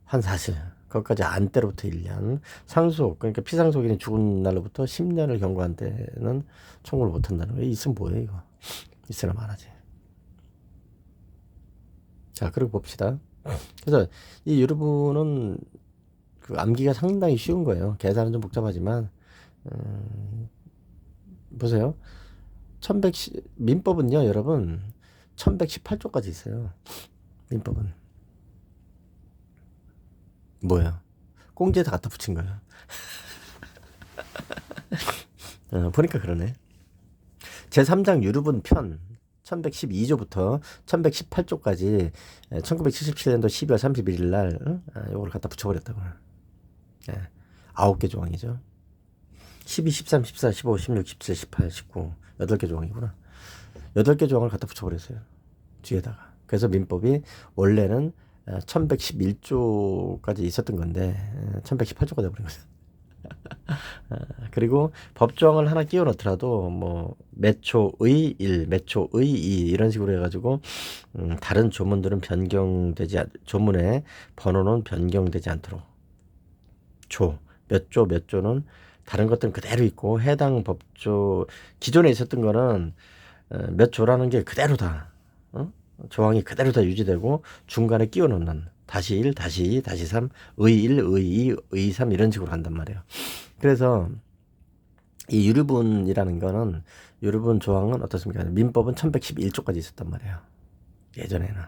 한 사실. 그것까지 안 때로부터 1년. 상속, 그러니까 피상속인이 죽은 날로부터 10년을 경과한 때는 청구를 못 한다는 거예요. 있으면 뭐예요, 이거? 있으나 말하지. 자, 그리고 봅시다. 그래서 이 유류분은 그 암기가 상당히 쉬운 거예요. 계산은 좀 복잡하지만, 보세요. 민법은요, 여러분, 1118조까지 있어요. 민법은. 뭐예요? 꽁지에다 갖다 붙인 거예요. 보니까 그러네. 제3장 유류분 편 1112조부터 1118조까지 1977년도 12월 31일 날 이걸 갖다 붙여버렸다고. 9개 조항이죠. 12, 13, 14, 15, 16, 17, 18, 19 8개 조항이구나. 8개 조항을 갖다 붙여버렸어요. 뒤에다가. 그래서 민법이 원래는 1111조까지 있었던 건데 1118조가 돼버린 거죠. 그리고 법조항을 하나 끼워 넣더라도 뭐 몇 초의 1, 몇 초의 2 이런 식으로 해가지고 다른 조문들은 조문의 번호는 변경되지 않도록 몇 조 몇 조는 다른 것들은 그대로 있고 해당 법조 기존에 있었던 거는 몇 조라는 게 그대로다. 조항이 그대로 다 유지되고 중간에 끼워 넣는 다시 1, 다시 2, 다시 3, 의 1, 의 2, 의 3 이런 식으로 한단 말이에요. 그래서 이 유류분이라는 거는 유류분 조항은 어떻습니까? 민법은 1111조까지 있었단 말이에요. 예전에는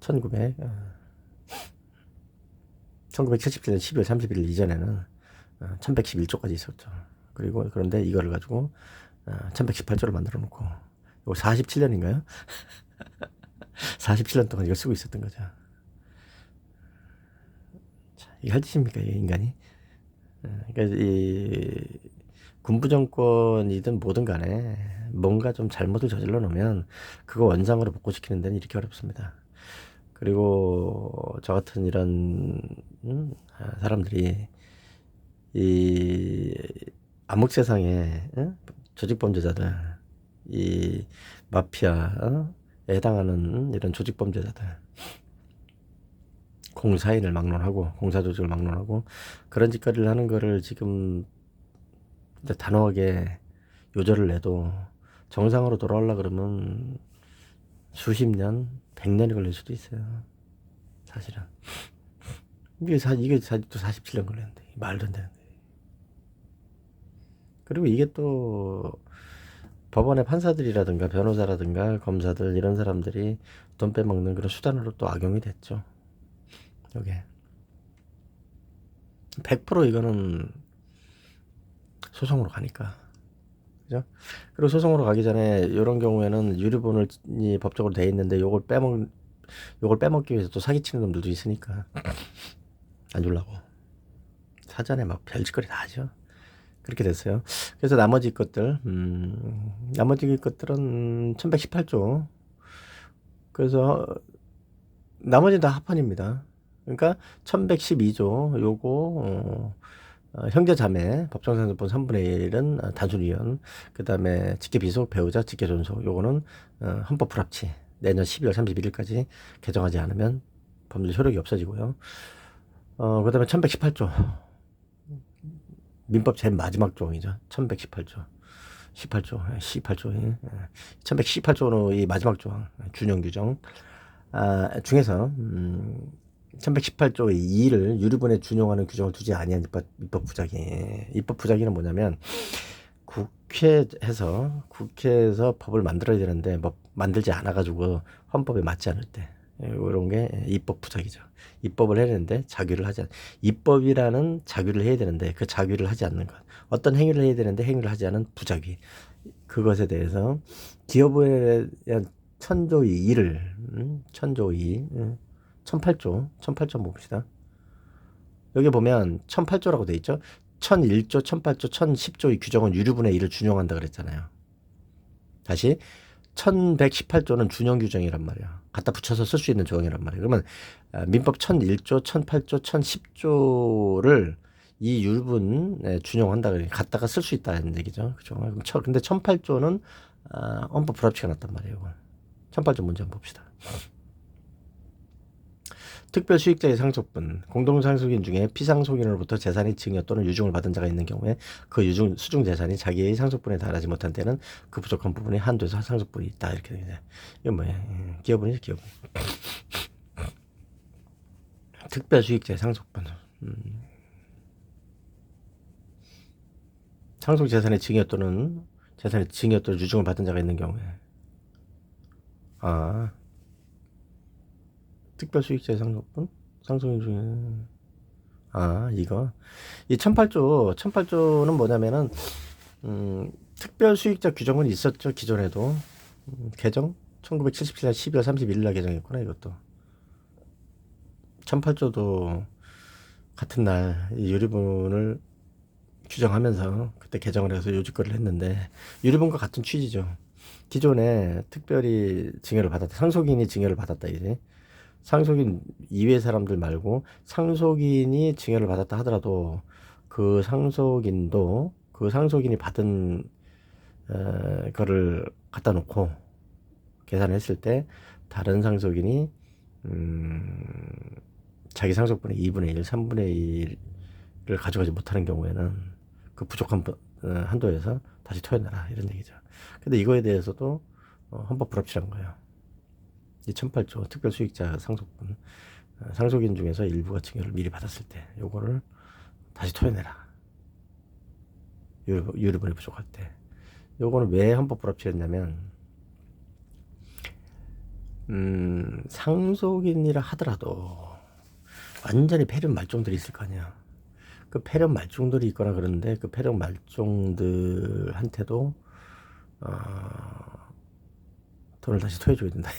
1977년 12월 31일 이전에는 1111조까지 있었죠. 그런데 이거를 가지고 1118조를 만들어 놓고 이거 47년인가요? 47년 동안 이걸 쓰고 있었던 거죠. 자, 이게 할 짓입니까, 이 인간이? 그러니까 이 군부 정권이든 뭐든 간에 뭔가 좀 잘못을 저질러 놓으면 그거 원상으로 복구시키는 데는 이렇게 어렵습니다. 그리고 저 같은 이런 사람들이 이 암흑 세상에 조직범죄자들, 이 마피아에 해당하는 이런 조직범죄자들, 공사인을 막론하고 공사조직을 막론하고 그런 짓거리를 하는 거를 지금 단호하게 요절을 내도 정상으로 돌아오려 그러면 수십 년, 100년이 걸릴 수도 있어요. 사실은 이게 또 47년 걸렸는데 말도 안 되는데. 그리고 이게 또 법원의 판사들이라든가 변호사라든가 검사들 이런 사람들이 돈 빼먹는 그런 수단으로 또 악용이 됐죠. 이게 100% 이거는 소송으로 가니까. 그죠? 그리고 소송으로 가기 전에 이런 경우에는 유류분이 법적으로 돼 있는데 요걸 빼먹기 위해서 또 사기치는 놈들도 있으니까 안 주려고 사전에 막 별짓거리 다 하죠. 그렇게 됐어요. 그래서 나머지 것들은 1118조. 그래서 나머지는 다 합헌입니다. 그러니까 1112조 요거 형제자매 법정상속분 3분의 1은 단순이연, 그 다음에 직계비속, 배우자, 직계존속 요거는 헌법 불합치 내년 12월 31일까지 개정하지 않으면 법률 효력이 없어지고요. 그 다음에 1118조 민법 제일 마지막 조항이죠. 1118조 18조 1118조는 이 마지막 조항 준용 규정 중에서 1118조의 2를 유류분에 준용하는 규정을 두지 아니한 입법 부작위. 입법 부작위는 뭐냐면 국회에서 법을 만들어야 되는데 뭐 만들지 않아가지고 헌법에 맞지 않을 때 이런 게 입법 부작위죠. 입법을 해야 되는데 자규를 하지 않. 입법이라는 자규를 해야 되는데 그 자규를 하지 않는 것. 어떤 행위를 해야 되는데 행위를 하지 않은 부작위. 그것에 대해서 기업에 대한 천조의 2를 천조의 2 1008조 봅시다. 여기 보면 1008조라고 돼 있죠. 1001조, 1008조, 1010조의 규정은 유류분의 1을 준용한다 그랬잖아요. 다시 1118조는 준용 규정이란 말이야. 갖다 붙여서 쓸 수 있는 조항이란 말이야. 그러면 민법 1001조, 1008조, 1010조를 이 유류분에 준용한다 그래. 갖다가 쓸 수 있다는 얘기죠. 그죠? 근데 1008조는 헌법 불합치가 났단 말이에요. 1008조 문제 한번 봅시다. 특별 수익자의 상속분, 공동상속인 중에 피상속인으로부터 재산이 증여 또는 유증을 받은 자가 있는 경우에 그 수중 재산이 자기의 상속분에 달하지 못한 때는 그 부족한 부분이 한도에서 상속분이 있다. 이렇게 되죠. 이건 뭐예요? 기여분이죠, 기여분. 특별 수익자의 상속분. 상속 재산의 증여 또는 유증을 받은 자가 있는 경우에 특별 수익자의 상속분? 상속인 중에 이거 이 1008조는 뭐냐면은 특별 수익자 규정은 있었죠. 기존에도 개정 1977년 12월 31일 날 개정했구나. 이것도 1008조도 같은 날 이 유류분을 규정하면서 그때 개정을 해서 요직거리를 했는데 유류분과 같은 취지죠. 기존에 특별히 징계를 받았다. 상속인이 징계를 받았다 이제. 상속인 이외의 사람들 말고 상속인이 징계를 받았다 하더라도 그 상속인도 그 상속인이 받은 거를 갖다 놓고 계산을 했을 때 다른 상속인이 자기 상속분의 2분의 1, 3분의 1을 가져가지 못하는 경우에는 그 부족한 한도에서 다시 토해내라 이런 얘기죠. 근데 이거에 대해서도 헌법 불합치란 거예요. 이 1008조 특별수익자 상속분 상속인 중에서 일부가 징계를 미리 받았을 때 요거를 다시 토해내라. 유류분이 부족할 때. 요거는 왜 헌법 불합치를 했냐면 상속인이라 하더라도 완전히 폐륜 말종들이 있을 거 아니야. 그 폐륜 말종들이 있거나 그러는데 그 폐륜 말종들한테도 돈을 다시 토해줘야 된다.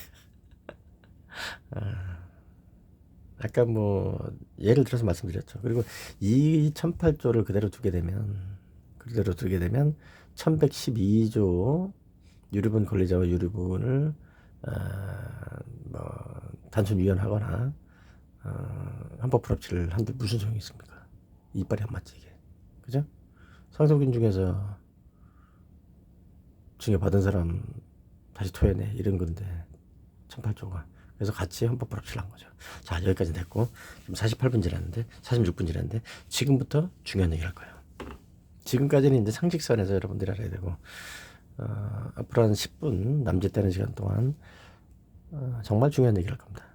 아까 뭐 예를 들어서 말씀드렸죠. 그리고 이 1008조를 그대로 두게 되면 1112조 유류분 권리자와 유류분을 뭐 단순 위헌하거나 헌법 불합치를 한들 무슨 소용이 있습니까? 이빨이 안 맞지 이게. 그죠? 상속인 중에서 징계 받은 사람 다시 토해내 이런 건데 1008조가. 그래서 같이 헌법 불합치를 한 거죠. 자, 여기까지 됐고 지금 48분 지났는데 46분 지났는데 지금부터 중요한 얘기를 할 거예요. 지금까지는 이제 상식선에서 여러분들이 알아야 되고 앞으로 한 10분 남짓되는 시간 동안 정말 중요한 얘기를 할 겁니다.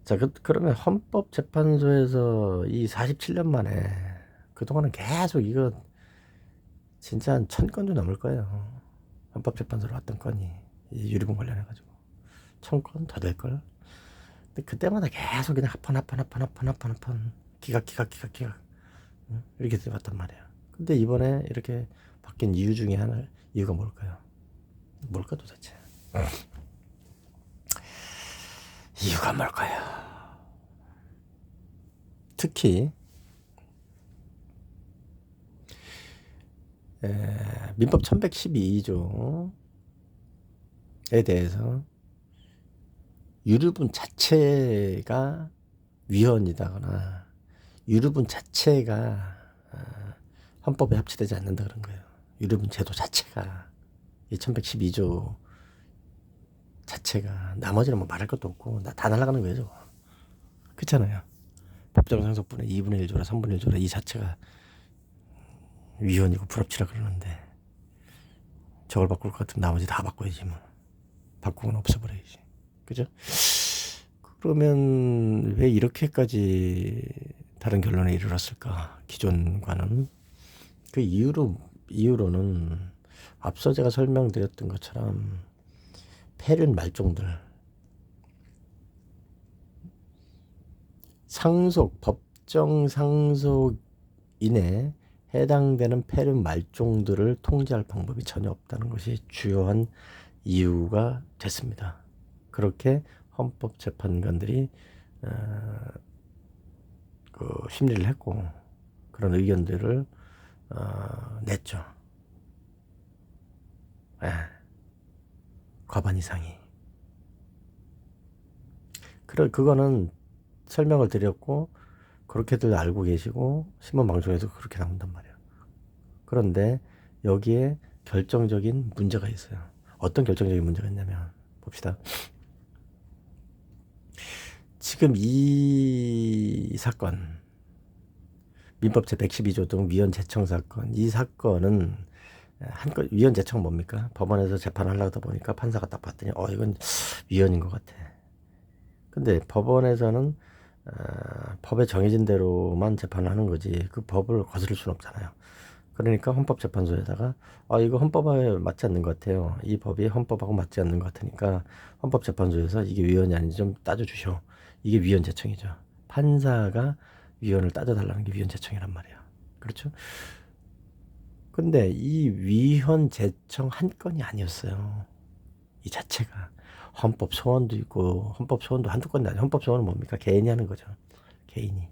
자, 그러면 헌법재판소에서 이 47년 만에 그동안은 계속 이거 진짜 한 1000건도 넘을 거예요. 헌법재판소로 왔던 건이 이 유류분 관련해가지고 1000건 더 될걸. 근데 그때마다 계속 그냥 합헌 기각 이렇게 돼봤단 말이야. 근데 이번에 이렇게 바뀐 이유 중에 하나, 이유가 뭘까요? 뭘까 도대체? 이유가 뭘까요? 특히 민법 1112조에 대해서 유류분 자체가 위헌이다거나 유류분 자체가 헌법에 합치되지 않는다 그런 거예요. 유류분 제도 자체가 이 1112조 자체가 나머지는 뭐 말할 것도 없고 다 날아가는 거예요 저거. 그렇잖아요. 법정 상속분의 2분의 1조라 3분의 1조라 이 자체가 위헌이고 불합치라 그러는데 저걸 바꿀 것 같으면 나머지 다 바꿔야지 뭐. 바꾸거나 없애버려야지. 그죠? 그러면 왜 이렇게까지 다른 결론에 이르렀을까? 기존과는 그 이유로는 앞서 제가 설명드렸던 것처럼 폐륜 말종들 법정 상속인에 해당되는 폐륜 말종들을 통제할 방법이 전혀 없다는 것이 주요한 이유가 됐습니다. 그렇게 헌법재판관들이 그 심리를 했고 그런 의견들을 냈죠. 과반 이상이. 그거는 설명을 드렸고 그렇게들 알고 계시고 신문 방송에서 그렇게 나온단 말이에요. 그런데 여기에 결정적인 문제가 있어요. 어떤 결정적인 문제가 있냐면 봅시다. 지금 이 사건 민법 제112조 등 위헌 제청 사건 이 사건은 위헌 제청 뭡니까? 법원에서 재판하려고 하다 보니까 판사가 딱 봤더니 이건 위헌인 것 같아. 근데 법원에서는 법에 정해진 대로만 재판을 하는 거지 그 법을 거스를 수는 없잖아요. 그러니까 헌법재판소에다가 이거 헌법에 맞지 않는 것 같아요. 이 법이 헌법하고 맞지 않는 것 같으니까 헌법재판소에서 이게 위헌이 아닌지 좀 따져주셔. 이게 위헌 제청이죠. 판사가 위헌을 따져달라는 게 위헌 제청이란 말이야. 그렇죠? 근데 이 위헌 제청 한 건이 아니었어요. 이 자체가. 헌법 소원도 있고 헌법 소원도 한두 건도 아니에요. 헌법 소원은 뭡니까? 개인이 하는 거죠. 개인이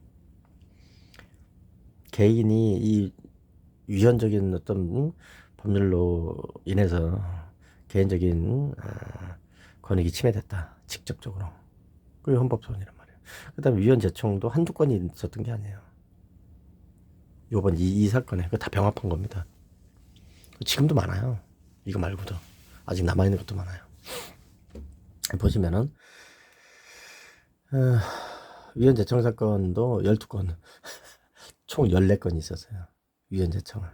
이 위헌적인 어떤 법률로 인해서 개인적인 권익이 침해됐다. 직접적으로. 그게 헌법소원이란 말이에요. 그 다음에 위헌 제청도 한두 건이 있었던 게 아니에요. 요번 이 사건에 그거 다 병합한 겁니다. 지금도 많아요. 이거 말고도 아직 남아있는 것도 많아요. 보시면은 위헌 제청 사건도 12건 총 14건이 있었어요. 위헌 제청을.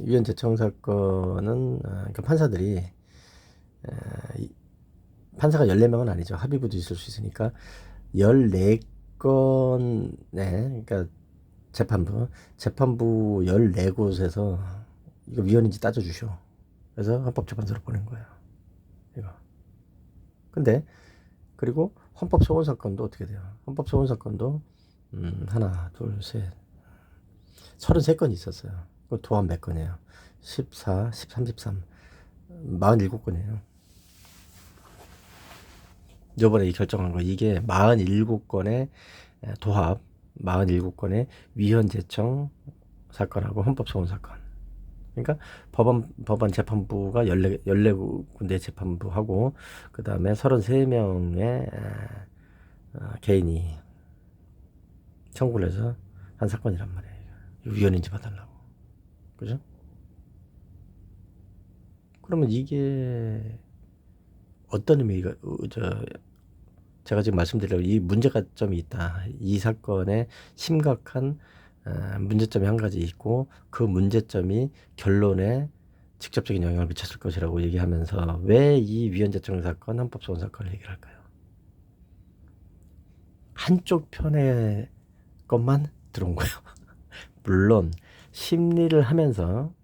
위헌 제청 사건은 그러니까 판사들이 판사가 14명은 아니죠. 합의부도 있을 수 있으니까 14건에 그러니까 재판부 14곳에서 이거 위헌인지 따져주쇼. 그래서 헌법재판소로 보낸 거예요. 이거. 근데 그리고 헌법소원 사건도 어떻게 돼요? 헌법소원 사건도 하나, 둘, 셋 33건이 있었어요. 그 도합 몇 건이에요? 14, 13, 13 47건이에요. 요번에 결정한 거 이게 47건의 도합 47건의 위헌 제청 사건하고 헌법소원 사건. 그러니까 법원 재판부가 14군데 재판부하고 그 다음에 33명의 개인이 청구를 해서 한 사건이란 말이에요. 위헌인지 봐달라고. 그죠? 그러면 이게 어떤 의미가 제가 지금 말씀드리려고 이 문제가 점이 있다. 이 사건에 심각한 문제점이 한 가지 있고 그 문제점이 결론에 직접적인 영향을 미쳤을 것이라고 얘기하면서 왜 이 위헌제청 사건, 헌법소원 사건을 얘기를 할까요? 한쪽 편의 것만 들어온 거예요. 물론 심리를 하면서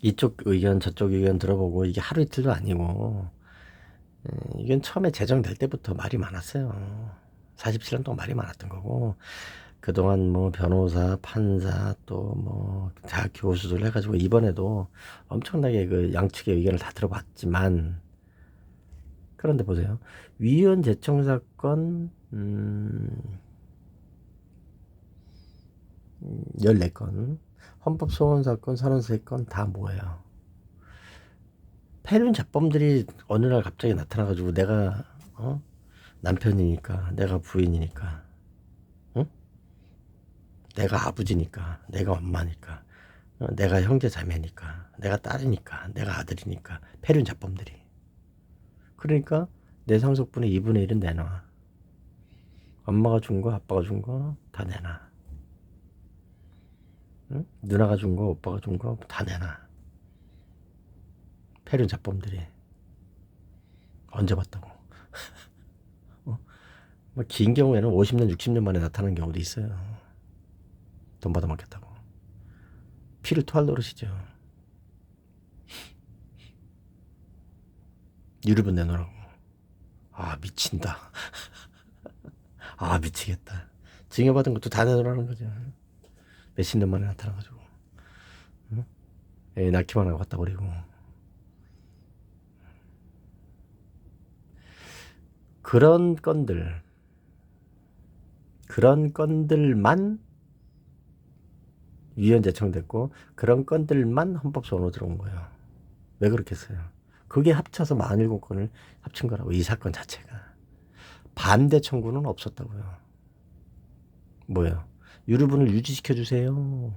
이쪽 의견 저쪽 의견 들어보고 이게 하루 이틀도 아니고 이건 처음에 제정될 때부터 말이 많았어요. 47년 동안 말이 많았던 거고 그동안 뭐 변호사, 판사 또 뭐 대학 교수들 해가지고 이번에도 엄청나게 그 양측의 의견을 다 들어봤지만 그런데 보세요. 위헌 제청 사건 14건 헌법소원 사건 33건 다 뭐예요? 폐륜 자범들이 어느 날 갑자기 나타나가지고 내가 남편이니까 내가 부인이니까 내가 아버지니까 내가 엄마니까 내가 형제 자매니까 내가 딸이니까 내가 아들이니까 폐륜 자범들이 그러니까 내 상속분의 2분의 1은 내놔. 엄마가 준 거 아빠가 준 거 다 내놔. 응? 누나가 준 거 오빠가 준 거 다 내놔. 폐륜 자범들이 언제 봤다고. 뭐 긴 경우에는 50년 60년 만에 나타나는 경우도 있어요. 돈 받아 먹겠다고 피를 토할 노릇이죠. 유류분 내놓으라고. 아 미친다. 아 미치겠다. 증여받은 것도 다 내놓으라는 거죠. 몇십 년 만에 나타나가지고 애 낳기만 하고 갖다 버리고. 그런 건들만 위헌 제청됐고 그런 건들만 헌법소원으로 들어온 거예요. 왜 그렇게 했어요? 그게 합쳐서 47건을 합친 거라고. 이 사건 자체가. 반대 청구는 없었다고요. 뭐예요? 유류분을 유지시켜 주세요.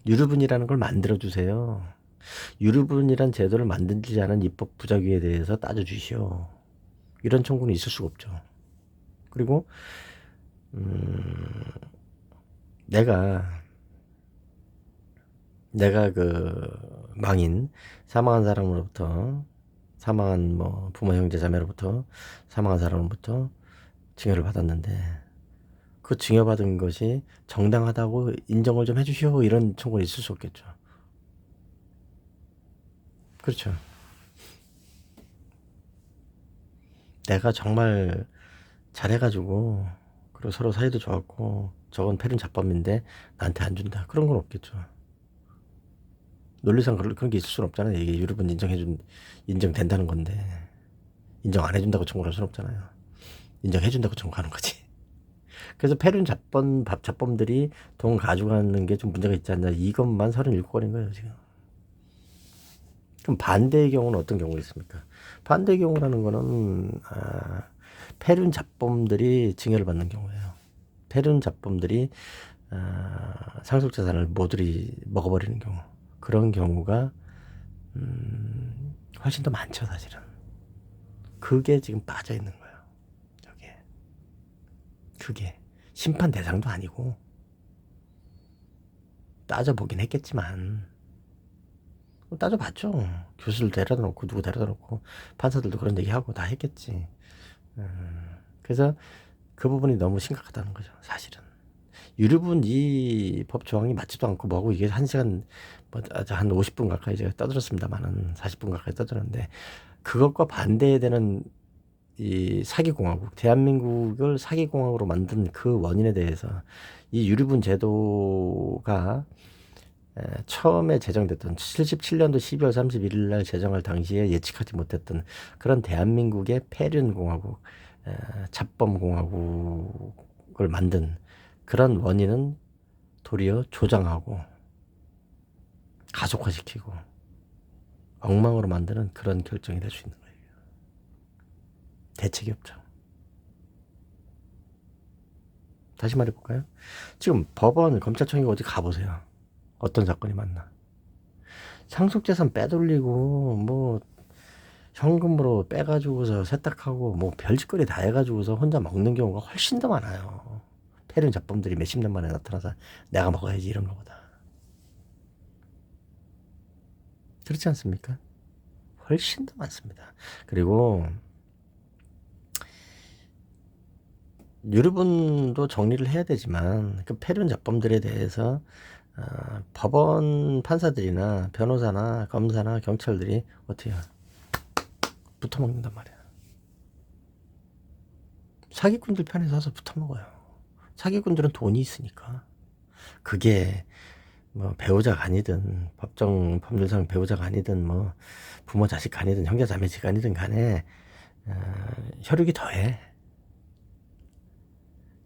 유류분이라는 걸 만들어 주세요. 유류분이란 제도를 만들지 않은 입법 부작위에 대해서 따져주시오. 이런 청구는 있을 수가 없죠. 그리고 내가 그 망인 사망한 사람으로부터 사망한 뭐 부모 형제 자매로부터 사망한 사람으로부터 증여를 받았는데 그 증여받은 것이 정당하다고 인정을 좀 해주시오. 이런 청구는 있을 수 없겠죠. 그렇죠. 내가 정말 잘해가지고 그리고 서로 사이도 좋았고 저건 폐륜 자범인데 나한테 안 준다. 그런 건 없겠죠. 논리상 그런 게 있을 수는 없잖아요. 이게 유럽은 인정된다는 건데 인정 안 해준다고 청구할 수는 없잖아요. 인정해준다고 청구하는 거지. 그래서 자범들이 돈 가져가는 게 좀 문제가 있지 않냐. 이것만 37건인 거예요, 지금. 그럼 반대의 경우는 어떤 경우가 있습니까? 반대의 경우라는 거는, 폐륜 자범들이 징계를 받는 경우예요. 폐륜 자범들이, 상속재산을 모조리 먹어버리는 경우. 그런 경우가, 훨씬 더 많죠, 사실은. 그게 지금 빠져 있는 거예요. 저게. 그게. 심판 대상도 아니고, 따져보긴 했겠지만, 따져봤죠. 교수를 데려다 놓고, 누구 데려다 놓고, 판사들도 그런 얘기하고 다 했겠지. 그래서 그 부분이 너무 심각하다는 거죠, 사실은. 유류분 이 법 조항이 맞지도 않고 뭐고, 이게 1시간, 한 50분 가까이 제가 떠들었습니다만은, 40분 가까이 떠들었는데, 그것과 반대되는 이 사기공화국, 대한민국을 사기공화국으로 만든 그 원인에 대해서 이 유류분 제도가 처음에 제정됐던 77년도 12월 31일 날 제정할 당시에 예측하지 못했던 그런 대한민국의 폐륜공화국, 잡범공화국을 만든 그런 원인은 도리어 조장하고 가속화시키고 엉망으로 만드는 그런 결정이 될 수 있는 거예요. 대책이 없죠. 다시 말해볼까요? 지금 법원, 검찰청이 어디 가보세요. 어떤 사건이 맞나? 상속재산 빼돌리고 뭐 현금으로 빼가지고서 세탁하고 뭐 별짓거리 다 해가지고서 혼자 먹는 경우가 훨씬 더 많아요. 폐륜 잡범들이 몇십 년 만에 나타나서 내가 먹어야지 이런 거보다. 그렇지 않습니까? 훨씬 더 많습니다. 그리고 유류분도 정리를 해야 되지만 그 폐륜 잡범들에 대해서 법원 판사들이나 변호사나 검사나 경찰들이 어떻게 붙어먹는단 말이야. 사기꾼들 편에 서서 붙어먹어요. 사기꾼들은 돈이 있으니까. 그게 뭐 배우자가 아니든 법률상 배우자가 아니든 뭐 부모 자식 아니든 형제 자매직 아니든 간에 혈육이 더해.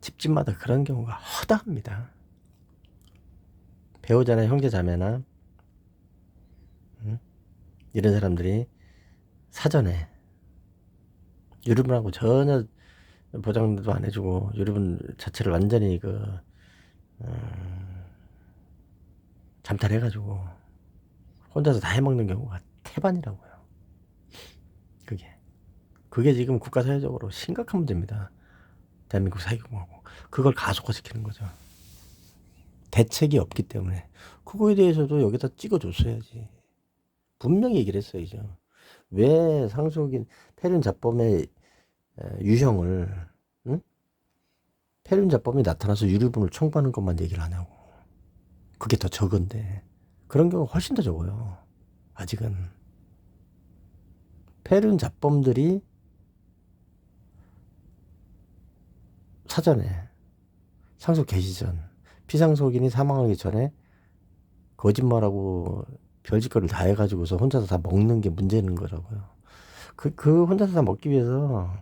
집집마다 그런 경우가 허다합니다. 배우자나 형제 자매나 이런 사람들이 사전에 유류분하고 전혀 보장도 안 해주고 유류분 자체를 완전히 잠탈해가지고 혼자서 다 해먹는 경우가 태반이라고요. 그게 지금 국가사회적으로 심각한 문제입니다. 대한민국 사회공화국. 그걸 가속화시키는 거죠. 대책이 없기 때문에. 그거에 대해서도 여기다 찍어줬어야지. 분명히 얘기를 했어야죠. 왜 상속인 폐륜 자범의 유형을, 응? 폐륜 자범이 나타나서 유류분을 청구하는 것만 얘기를 안 하고. 그게 더 적은데. 그런 경우가 훨씬 더 적어요. 아직은. 폐륜 자범들이 사전에 상속 개시 전 피상속인이 사망하기 전에 거짓말하고 별짓거리를 다 해가지고서 혼자서 다 먹는 게 문제는 거라고요. 그 혼자서 다 먹기 위해서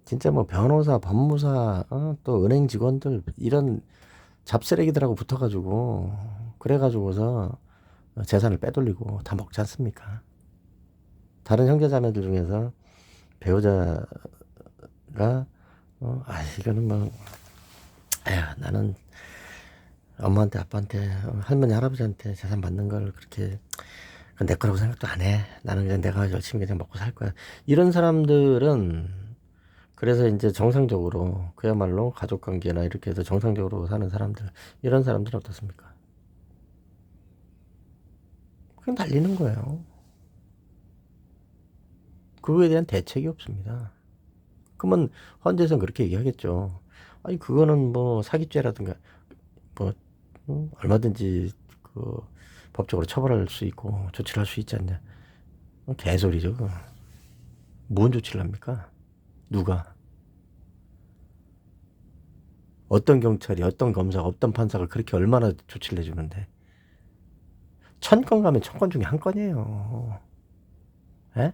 진짜 뭐 변호사, 법무사, 또 은행 직원들 이런 잡쓰레기들하고 붙어가지고 그래가지고서 재산을 빼돌리고 다 먹지 않습니까? 다른 형제자매들 중에서 배우자가 이거는 뭐 나는 엄마한테 아빠한테 할머니 할아버지한테 재산 받는 걸 그렇게 내 거라고 생각도 안 해. 나는 그냥 내가 열심히 그냥 먹고 살 거야. 이런 사람들은 그래서 이제 정상적으로 그야말로 가족관계나 이렇게 해서 정상적으로 사는 사람들 이런 사람들은 어떻습니까? 그냥 달리는 거예요. 그거에 대한 대책이 없습니다. 그러면 헌재에서는 그렇게 얘기하겠죠. 아니 그거는 뭐 사기죄라든가 뭐 얼마든지 법적으로 처벌할 수 있고 조치를 할 수 있지 않냐. 개소리죠. 뭔 조치를 합니까? 누가? 어떤 경찰이, 어떤 검사가, 어떤 판사가 그렇게 얼마나 조치를 해주는데. 1000건 가면 1000건 중에 한 건이에요. 에?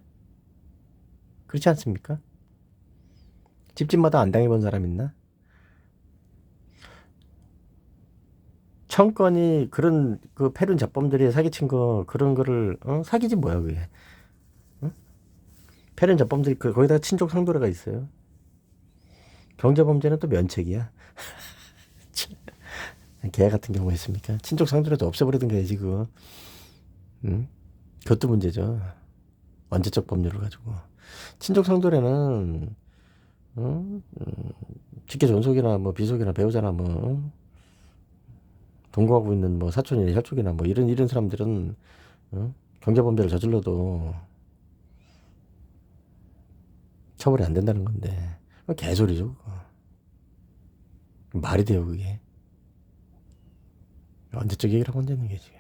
그렇지 않습니까? 집집마다 안 당해본 사람 있나? 청건이 그런 그 페륜 잡범들이 사기친 거 그런 거를 사기지 뭐야 그게. 페륜 잡범들이 거기다가 친족 상도례가 있어요. 경제범죄는 또 면책이야. 개 같은 경우 있습니까? 친족 상도례도 없애버리던 게 지금. 응? 그것도 문제죠. 언제적 법률을 가지고. 친족 상도례는 직계 존속이나 뭐 비속이나 배우자나 뭐 동거하고 있는 뭐 사촌이나 혈족이나 뭐 이런 사람들은 경제범죄를 저질러도 처벌이 안 된다는 건데 개소리죠. 그거. 말이 돼요 그게. 언제적 얘기를 하고 앉아있는 게 지금.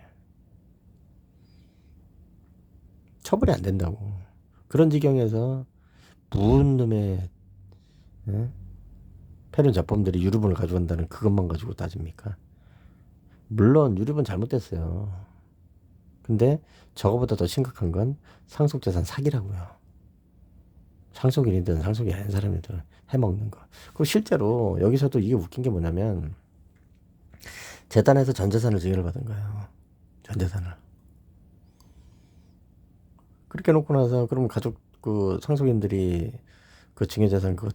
처벌이 안 된다고. 그런 지경에서 무슨 놈의 패륜 잡범들이 유류분을 가져간다는 그것만 가지고 따집니까? 물론 유류분 잘못됐어요. 근데 저거보다 더 심각한 건 상속재산 사기라고요. 상속인이든 상속이 아닌 사람이든 해먹는 거. 그리고 실제로 여기서도 이게 웃긴 게 뭐냐면 재단에서 전재산을 증여를 받은 거예요. 전재산을. 그렇게 놓고 나서 그러면 가족 그 상속인들이 그 증여재산 그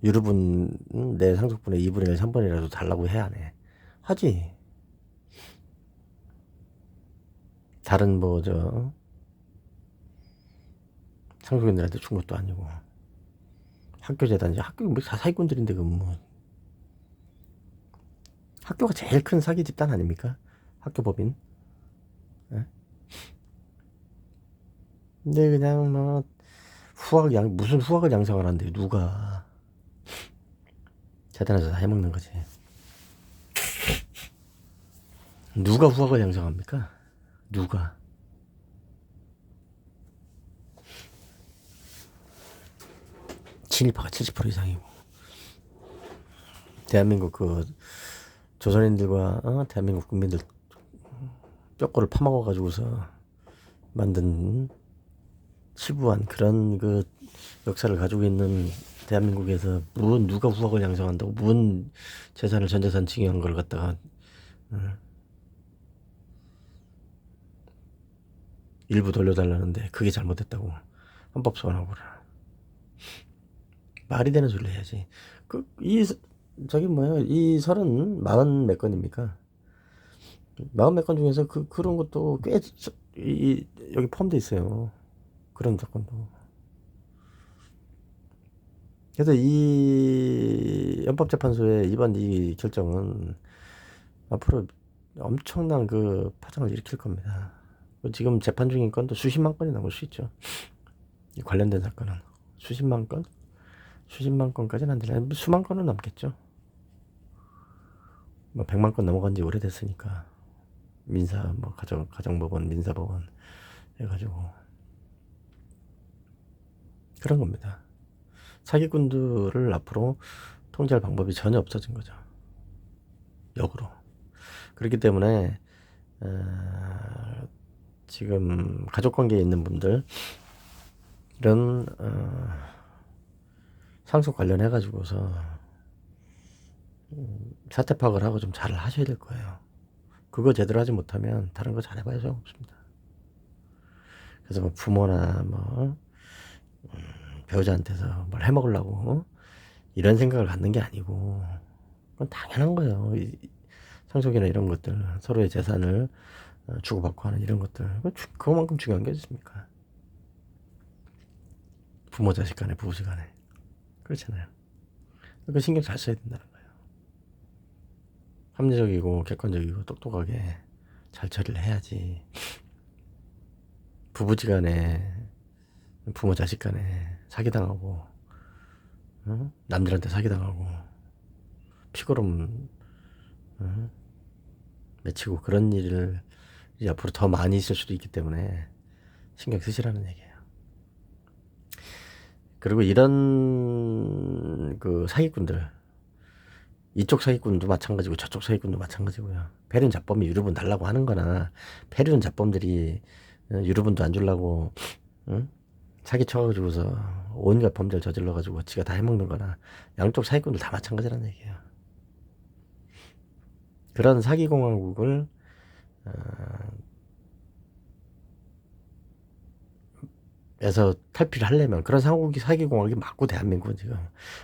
유류분 내 상속분의 2분의 1, 3분이라도 달라고 해야 하네. 하지. 다른 뭐 저 상속인들한테 준 것도 아니고 학교재단이지. 학교 뭐 사기꾼들인데 그 뭐 학교가 제일 큰 사기 집단 아닙니까? 학교법인. 예? 근데 그냥 뭐 무슨 후학을 양성을 하는데 누가 재단에서 다 해먹는 거지. 누가 후학을 양성합니까? 누가? 친일파가 70% 이상이고 대한민국 그 조선인들과 대한민국 국민들 뼈골을 파먹어 가지고서 만든 치부한 그런 그 역사를 가지고 있는 대한민국에서 누가 후학을 양성한다고 무슨 재산을 전재산 증여한 걸 갖다가 일부 돌려달라는데 그게 잘못됐다고 헌법 소원하고 그래. 말이 되는 소리를 해야지. 이 설은 40 몇 건입니까? 40 몇 건 중에서 그런 것도 꽤 여기 포함되어 있어요. 그런 사건도. 그래서 이 헌법재판소의 이번 이 결정은 앞으로 엄청난 그 파장을 일으킬 겁니다. 지금 재판 중인 건도 수십만 건이 넘을 수 있죠. 관련된 사건은 수십만 건? 수십만 건까지는 안 되나? 수만 건은 넘겠죠. 뭐 100만 건 넘어간 지 오래됐으니까. 민사, 뭐 가정법원, 민사법원 해가지고 그런 겁니다. 사기꾼들을 앞으로 통제할 방법이 전혀 없어진 거죠. 역으로. 그렇기 때문에 지금 가족관계에 있는 분들 이런 상속 관련해 가지고서 사태 파악을 하고 좀 잘 하셔야 될 거예요. 그거 제대로 하지 못하면 다른 거 잘해봐야 소용없습니다. 그래서 뭐 부모나 뭐 배우자한테서 뭘 해먹으려고 이런 생각을 갖는 게 아니고 그건 당연한 거예요. 상속이나 이런 것들 서로의 재산을 주고받고 하는 이런 것들 그거만큼 중요한 게 있습니까? 부모 자식 간에 부부지 간에 그렇잖아요. 그러니까 신경 잘 써야 된다는 거예요. 합리적이고 객관적이고 똑똑하게 잘 처리를 해야지. 부부지간에 부모 자식 간에 사기당하고 남들한테 사기당하고 피고름 맺히고 그런 일을 앞으로 더 많이 있을 수도 있기 때문에 신경 쓰시라는 얘기예요. 그리고 이런 그 사기꾼들 이쪽 사기꾼도 마찬가지고 저쪽 사기꾼도 마찬가지고요. 패륜 잡범이 유류분 달라고 하는 거나 패륜 잡범들이 유류분도 안 주려고 사기 쳐가지고서 온갖 범죄를 저질러가지고 지가 다 해먹는 거나 양쪽 사기꾼들 다 마찬가지라는 얘기예요. 그런 사기공화국을 에서 탈피를 하려면 그런 사기공화국이 맞고 대한민국은 지금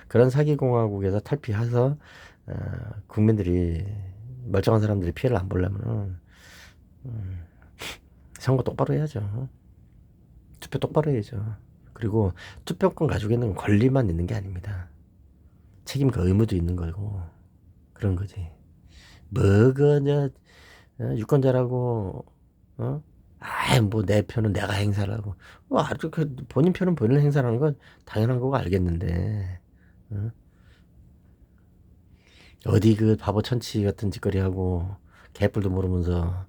그런 사기공화국에서 탈피해서 국민들이 멀쩡한 사람들이 피해를 안 보려면은 선거 똑바로 해야죠. 투표 똑바로 해야죠. 그리고 투표권 가지고 있는 건 권리만 있는 게 아닙니다. 책임과 의무도 있는 거고 그런 거지. 뭐그 유권자라고 뭐 내 표는 내가 행사를 하고 아주 그 본인 표는 본인 행사라는 건 당연한 거고 알겠는데 어디 그 바보 천치 같은 짓거리 하고 개뿔도 모르면서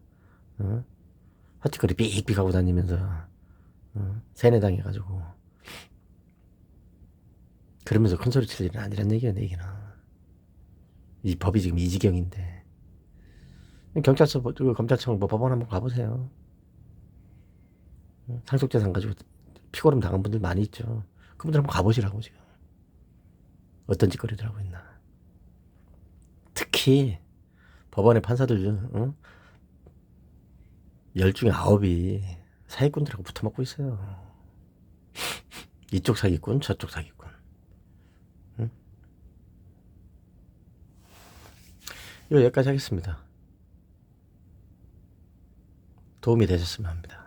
헛짓거리 삑삑 하고 다니면서 세뇌당해가지고 그러면서 큰 소리 칠 일은 아니란 얘기야 내 얘기는. 이 법이 지금 이 지경인데 경찰서 검찰청 뭐 법원 한번 가보세요. 상속재산 가지고 피고름 당한 분들 많이 있죠. 그분들 한번 가보시라고 지금 어떤 짓거리들 하고 있나. 특히 법원의 판사들 10중에 9이 사기꾼들하고 붙어먹고 있어요. 이쪽 사기꾼 저쪽 사기꾼. 이거 여기까지 하겠습니다. 도움이 되셨으면 합니다.